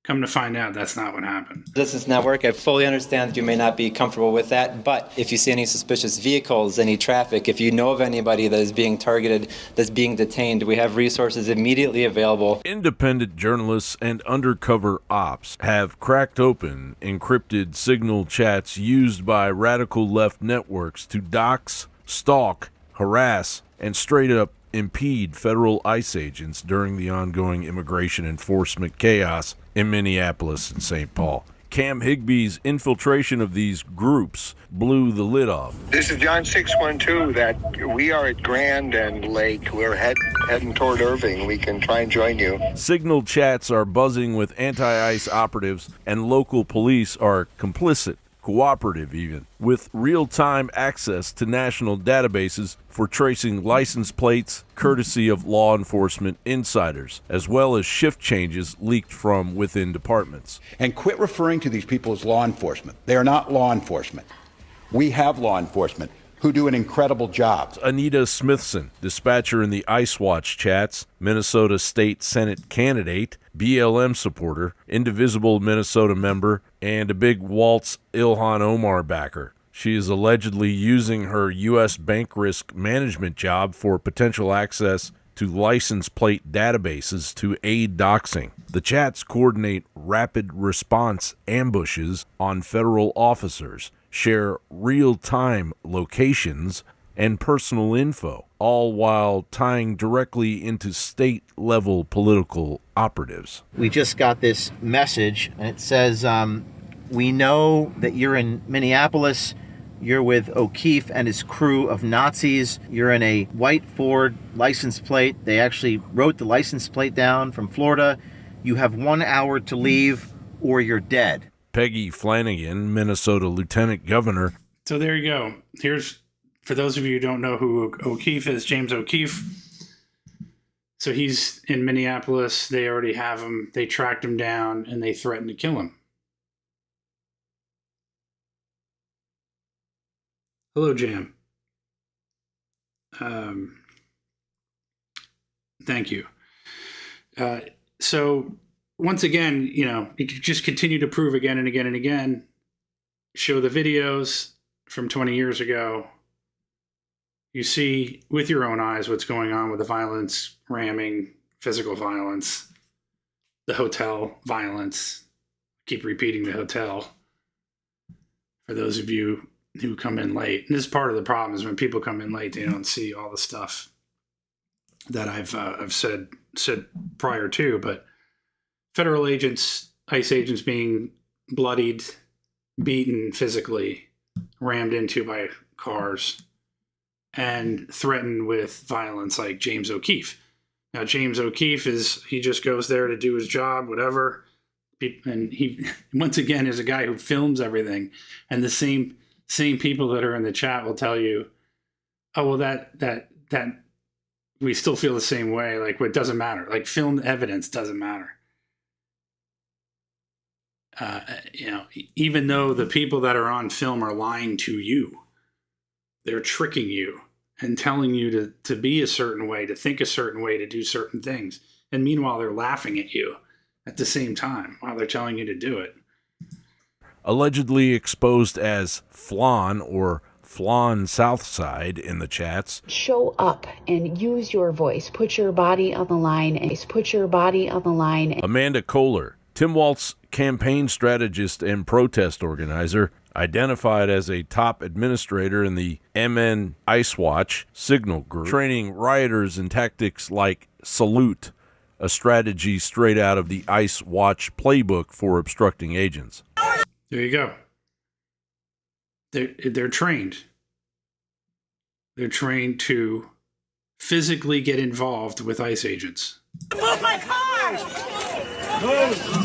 come to find out, that's not what happened. Resistance Network, I fully understand that you may not be comfortable with that, but if you see any suspicious vehicles, any traffic, if you know of anybody that is being targeted, that's being detained, we have resources immediately available. Independent journalists and undercover ops have cracked open encrypted Signal chats used by radical left networks to dox, stalk, harass, and straight up impede federal ICE agents during the ongoing immigration enforcement chaos in Minneapolis and St. Paul. Cam Higby's infiltration of these groups blew the lid off. This is John 612. That we are at Grand and Lake. We're heading toward Irving. We can try and join you. Signal chats are buzzing with anti-ICE operatives, and local police are complicit, cooperative even, with real-time access to national databases for tracing license plates courtesy of law enforcement insiders, as well as shift changes leaked from within departments. And quit referring to these people as law enforcement. They are not law enforcement. We have law enforcement who do an incredible job. Anita Smithson, dispatcher in the ICE Watch chats, Minnesota State Senate candidate, BLM supporter, Indivisible Minnesota member, and a big Waltz Ilhan Omar backer. She is allegedly using her U.S. bank risk management job for potential access to license plate databases to aid doxing. The chats coordinate rapid response ambushes on federal officers, share real-time locations and personal info, all while tying directly into state-level political operatives. We just got this message, and it says, we know that you're in Minneapolis. You're with O'Keefe and his crew of Nazis. You're in a white Ford license plate. They actually wrote the license plate down from Florida. You have 1 hour to leave or you're dead. Peggy Flanagan, Minnesota Lieutenant Governor. So there you go. Here's, for those of you who don't know who O'Keefe is, James O'Keefe. So he's in Minneapolis. They already have him. They tracked him down and they threatened to kill him. Hello, Jam. Thank you. So once again, you know, you just continue to prove again and again and again, show the videos from 20 years ago, You see with your own eyes what's going on with the violence, ramming, physical violence, the hotel violence. Keep repeating the hotel. For those of you who come in late, and this is part of the problem, is when people come in late, they don't see all the stuff that I've said prior to. But federal agents, ICE agents, being bloodied, beaten physically, rammed into by cars, and threatened with violence, like James O'Keefe. Now, James O'Keefe he just goes there to do his job, whatever. And he, once again, is a guy who films everything. And the same people that are in the chat will tell you, oh, well, that we still feel the same way. Like, it doesn't matter. Like, filmed evidence doesn't matter. Even though the people that are on film are lying to you, they're tricking you and telling you to be a certain way, to think a certain way, to do certain things. And meanwhile, they're laughing at you at the same time while they're telling you to do it. Allegedly exposed as Flan or Flan Southside in the chats. Show up and use your voice. Put your body on the line. Put your body on the line. Amanda Kohler, Tim Walt's campaign strategist and protest organizer, identified as a top administrator in the MN Ice Watch signal group, training rioters in tactics like salute, a strategy straight out of the Ice Watch playbook for obstructing agents. There you go. They're trained. They're trained to physically get involved with ICE agents. Move my car! Move!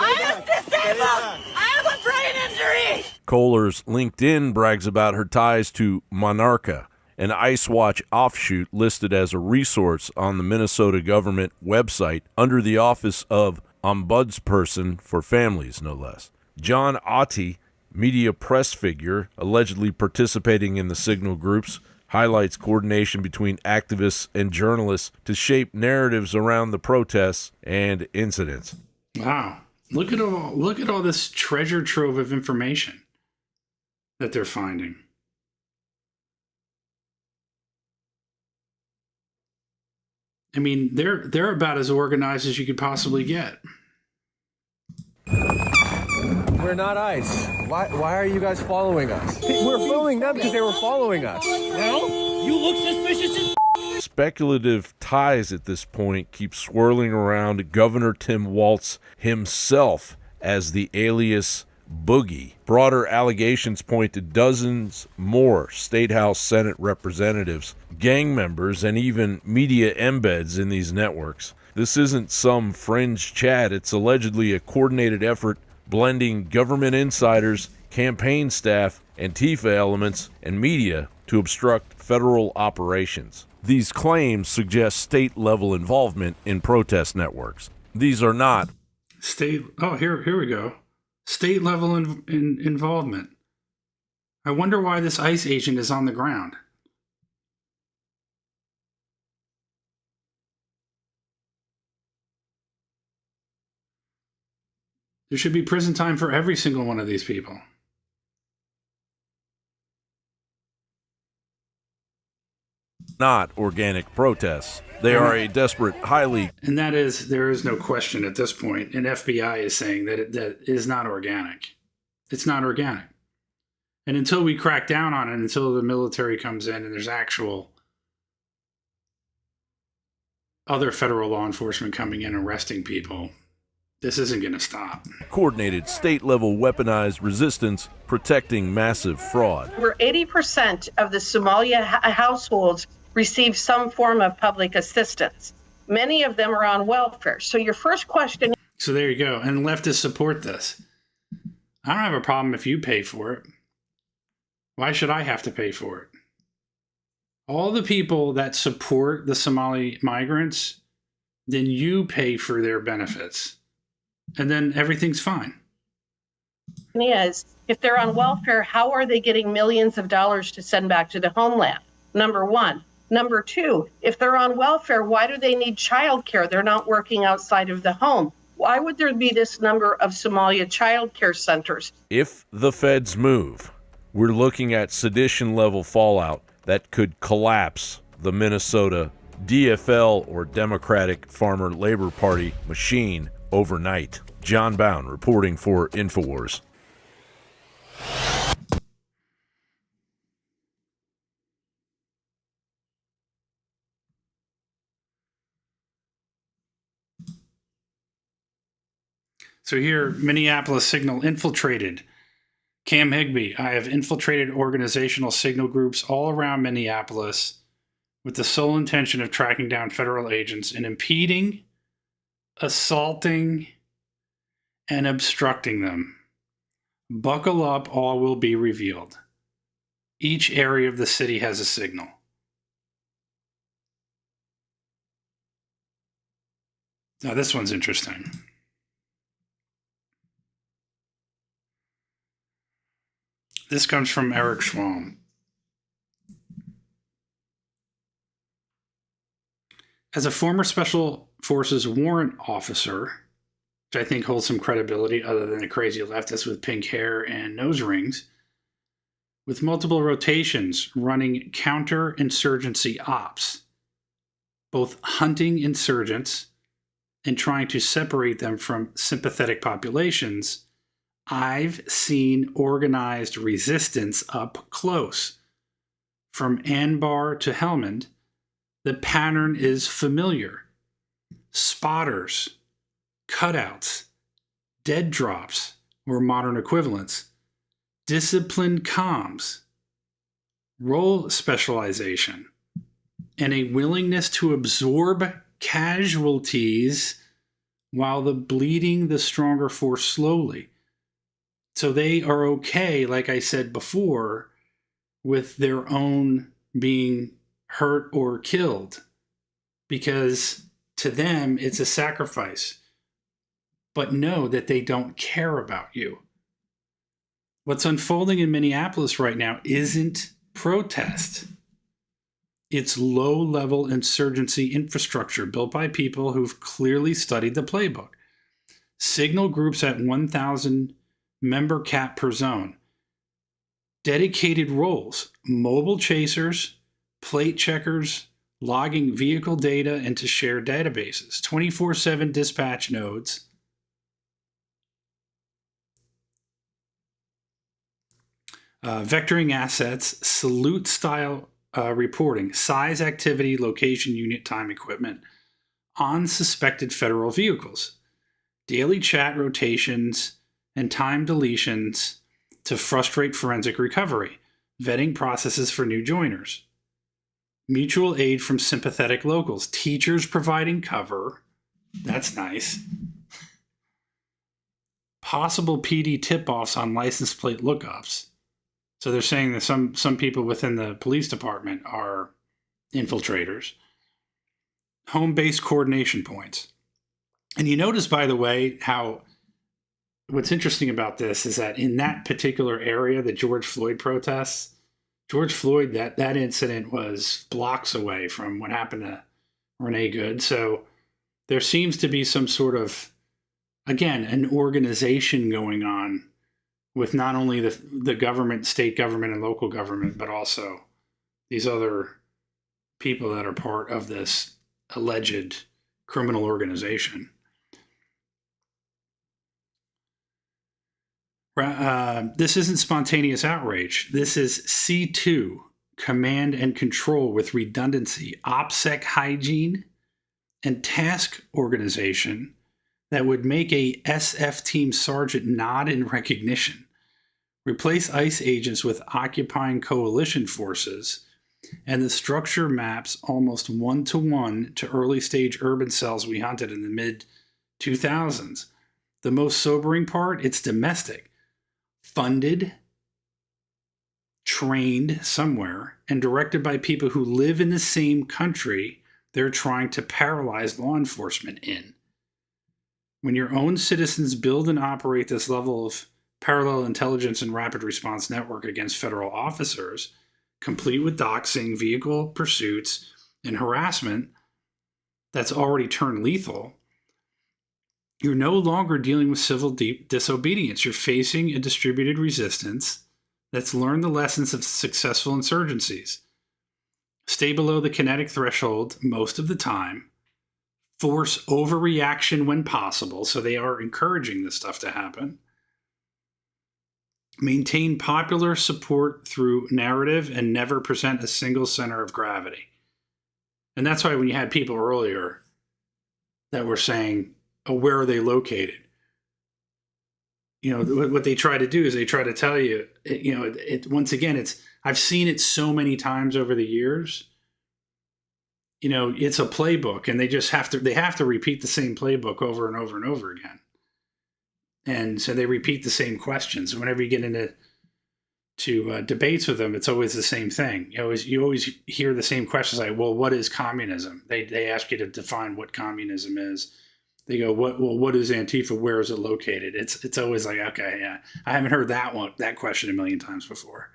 I am disabled! I have a brain injury! Kohler's LinkedIn brags about her ties to Monarcha, an Ice Watch offshoot listed as a resource on the Minnesota government website under the Office of Ombudsperson for Families, no less. John Otte, media press figure allegedly participating in the signal groups, highlights coordination between activists and journalists to shape narratives around the protests and incidents. Wow. Look at all this treasure trove of information that they're finding. I mean, they're about as organized as you could possibly get. We're not ICE. Why are you guys following us? We're following them because they were following us. Well, you look suspicious as Speculative ties at this point keep swirling around Governor Tim Walz himself as the alias Boogie. Broader allegations point to dozens more State House Senate representatives, gang members, and even media embeds in these networks. This isn't some fringe chat. It's allegedly a coordinated effort blending government insiders, campaign staff, Antifa elements, and media to obstruct federal operations. These claims suggest state-level involvement in protest networks. These are not here we go. State-level involvement. I wonder why this ICE agent is on the ground. There should be prison time for every single one of these people. not organic protests. They are a desperate, highly... And that is, there is no question at this point, and FBI is saying that that is not organic. It's not organic. And until we crack down on it, until the military comes in and there's actual other federal law enforcement coming in and arresting people, this isn't going to stop. Coordinated state-level weaponized resistance protecting massive fraud. Over 80% of the Somalia households receive some form of public assistance. Many of them are on welfare. So your first question... So there you go. And leftists support this. I don't have a problem if you pay for it. Why should I have to pay for it? All the people that support the Somali migrants, then you pay for their benefits. And then everything's fine. Is, if they're on welfare, how are they getting millions of dollars to send back to the homeland? Number one. Number two, if they're on welfare, why do they need childcare? They're not working outside of the home. Why would there be this number of Somalia childcare centers? If the feds move, we're looking at sedition-level fallout that could collapse the Minnesota DFL, or Democratic Farmer Labor Party, machine overnight. John Bound reporting for InfoWars. So here, Minneapolis signal infiltrated. Cam Higbee, I have infiltrated organizational signal groups all around Minneapolis with the sole intention of tracking down federal agents and impeding, assaulting, and obstructing them. Buckle up, all will be revealed. Each area of the city has a signal. Now this one's interesting. This comes from Eric Schwalm. As a former Special Forces warrant officer, which I think holds some credibility other than a crazy leftist with pink hair and nose rings, with multiple rotations running counterinsurgency ops, both hunting insurgents and trying to separate them from sympathetic populations, I've seen organized resistance up close. From Anbar to Helmand, the pattern is familiar. Spotters, cutouts, dead drops, or modern equivalents, disciplined comms, role specialization, and a willingness to absorb casualties while bleeding the stronger force slowly. So they are okay, like I said before, with their own being hurt or killed, because to them it's a sacrifice. But know that they don't care about you. What's unfolding in Minneapolis right now isn't protest. It's low-level insurgency infrastructure built by people who've clearly studied the playbook. Signal groups at 1,000 member cap per zone. Dedicated roles, mobile chasers, plate checkers, logging vehicle data into shared databases, 24/7 dispatch nodes, vectoring assets, salute-style reporting, size, activity, location, unit, time, equipment on suspected federal vehicles, daily chat rotations, and time deletions to frustrate forensic recovery, vetting processes for new joiners, mutual aid from sympathetic locals, teachers providing cover, that's nice, possible PD tip-offs on license plate lookups. So they're saying that some people within the police department are infiltrators. Home-based coordination points. And you notice, by the way, how what's interesting about this is that in that particular area, the George Floyd protests, George Floyd, that incident was blocks away from what happened to Renee Good. So there seems to be some sort of, again, an organization going on with not only the government, state government, and local government, but also these other people that are part of this alleged criminal organization. This isn't spontaneous outrage. This is C2, command and control with redundancy, OPSEC hygiene, and task organization that would make a SF team sergeant nod in recognition, replace ICE agents with occupying coalition forces, and the structure maps almost one-to-one to early-stage urban cells we hunted in the mid-2000s. The most sobering part, it's domestic. Funded, trained somewhere, and directed by people who live in the same country they're trying to paralyze law enforcement in. When your own citizens build and operate this level of parallel intelligence and rapid response network against federal officers, complete with doxing, vehicle pursuits, and harassment that's already turned lethal, you're no longer dealing with civil disobedience. You're facing a distributed resistance Let's learn the lessons of successful insurgencies. Stay below the kinetic threshold most of the time. Force overreaction when possible, so they are encouraging this stuff to happen. Maintain popular support through narrative and never present a single center of gravity. And that's why when you had people earlier that were saying, oh, where are they located? You know, what they try to do is they try to tell you, once again, I've seen it so many times over the years. You know, it's a playbook, and they have to repeat the same playbook over and over and over again. And so they repeat the same questions. Whenever you get into debates with them, it's always the same thing. You always hear the same questions like, well, what is communism? They ask you to define what communism is. They go, what is Antifa? Where is it located? It's always like, okay, yeah, I haven't heard that question a million times before.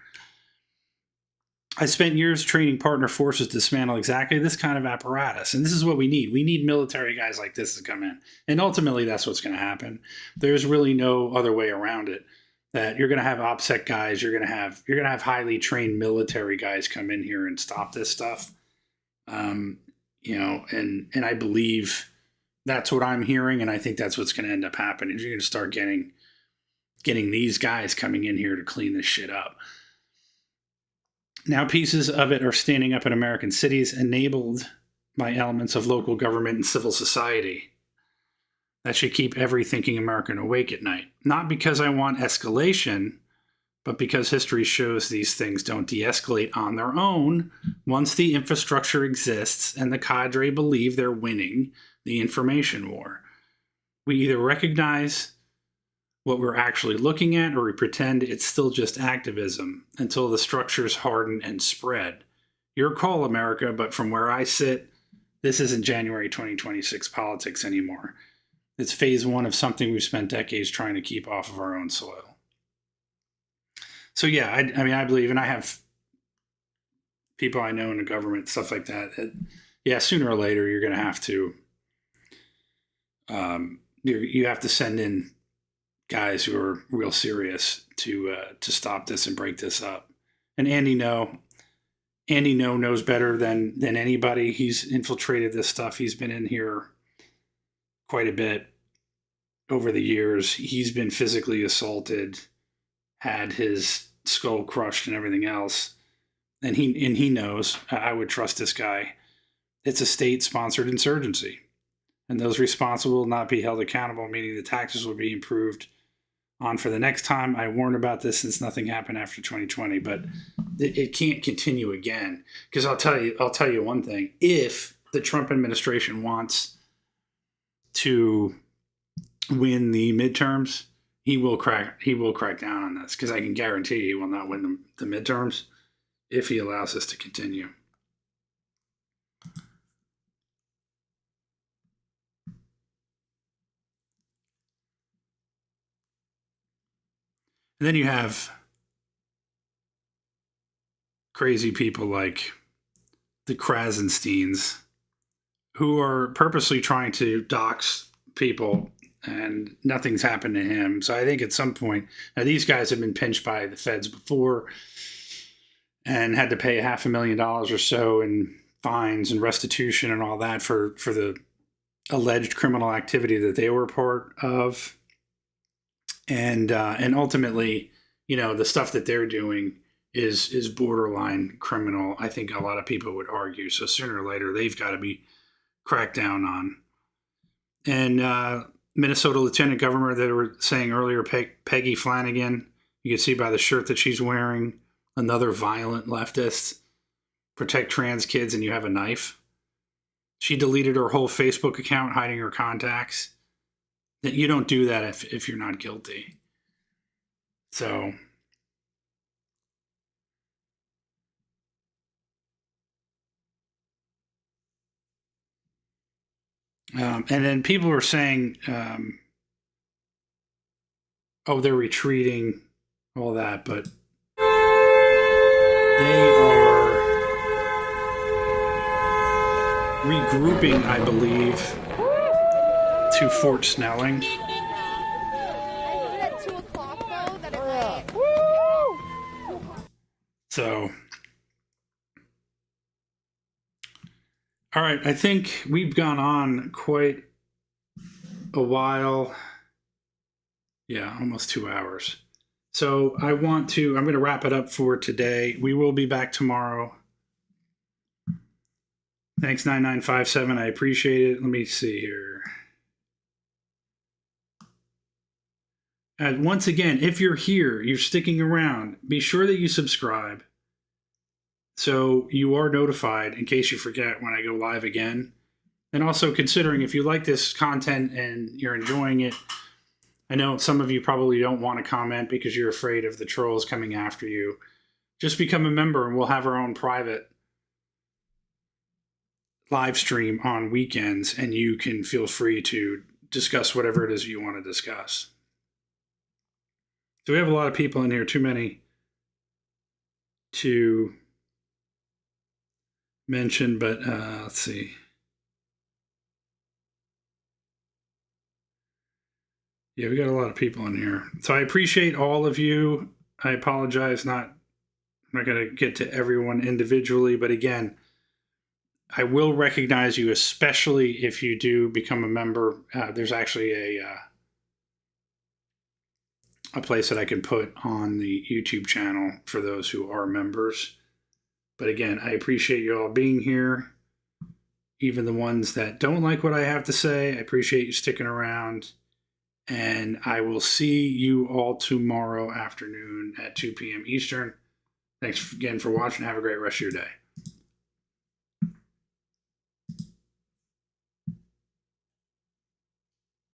I spent years training partner forces to dismantle exactly this kind of apparatus. And this is what we need. We need military guys like this to come in. And ultimately, that's what's going to happen. There's really no other way around it. That you're going to have OPSEC guys, you're going to have highly trained military guys come in here and stop this stuff. And I believe that's what I'm hearing, and I think that's what's going to end up happening. You're going to start getting these guys coming in here to clean this shit up. Now pieces of it are standing up in American cities, enabled by elements of local government and civil society. That should keep every thinking American awake at night. Not because I want escalation, but because history shows these things don't de-escalate on their own once the infrastructure exists and the cadre believe they're winning the information war. We either recognize what we're actually looking at, or we pretend it's still just activism until the structures harden and spread. Your call, America, but from where I sit, this isn't January 2026 politics anymore. It's phase one of something we've spent decades trying to keep off of our own soil. So yeah, I believe, and I have people I know in the government, stuff like that. Yeah, sooner or later, you're going to have to, you have to send in guys who are real serious to stop this and break this up. And Andy No knows better than anybody. He's infiltrated this stuff. He's been in here quite a bit over the years. He's been physically assaulted, had his skull crushed and everything else. And he knows. I would trust this guy. It's a state-sponsored insurgency. And those responsible will not be held accountable, meaning the taxes will be improved on for the next time. I warned about this since nothing happened after 2020, but it can't continue again. Because I'll tell you one thing. If the Trump administration wants to win the midterms, he will crack down on this, because I can guarantee he will not win the midterms if he allows this to continue. And then you have crazy people like the Krasensteins, who are purposely trying to dox people, and nothing's happened to him. So I think at some point, now these guys have been pinched by the feds before and had to pay $500,000 or so in fines and restitution and all that for the alleged criminal activity that they were part of. And ultimately, the stuff that they're doing is borderline criminal. I think a lot of people would argue. So sooner or later, they've got to be cracked down on. And Minnesota Lieutenant Governor that were saying earlier, Peggy Flanagan, you can see by the shirt that she's wearing, another violent leftist. Protect trans kids and you have a knife. She deleted her whole Facebook account, hiding her contacts. You don't do that if you're not guilty. So and then people were saying, they're retreating, all that, but they are regrouping, I believe, to Fort Snelling. So, all right, I think we've gone on quite a while. Yeah, almost 2 hours. So I'm going to wrap it up for today. We will be back tomorrow. Thanks, 9957. I appreciate it. Let me see here. And once again, if you're here, you're sticking around, be sure that you subscribe so you are notified in case you forget when I go live again. And also considering if you like this content and you're enjoying it, I know some of you probably don't want to comment because you're afraid of the trolls coming after you. Just become a member and we'll have our own private live stream on weekends and you can feel free to discuss whatever it is you want to discuss. So we have a lot of people in here, too many to mention, but let's see. Yeah, we got a lot of people in here. So I appreciate all of you. I apologize, I'm not going to get to everyone individually, but again, I will recognize you, especially if you do become a member. There's actually a place that I can put on the YouTube channel for those who are members. But again, I appreciate you all being here. Even the ones that don't like what I have to say, I appreciate you sticking around. And I will see you all tomorrow afternoon at 2 p.m. Eastern. Thanks again for watching. Have a great rest of your day.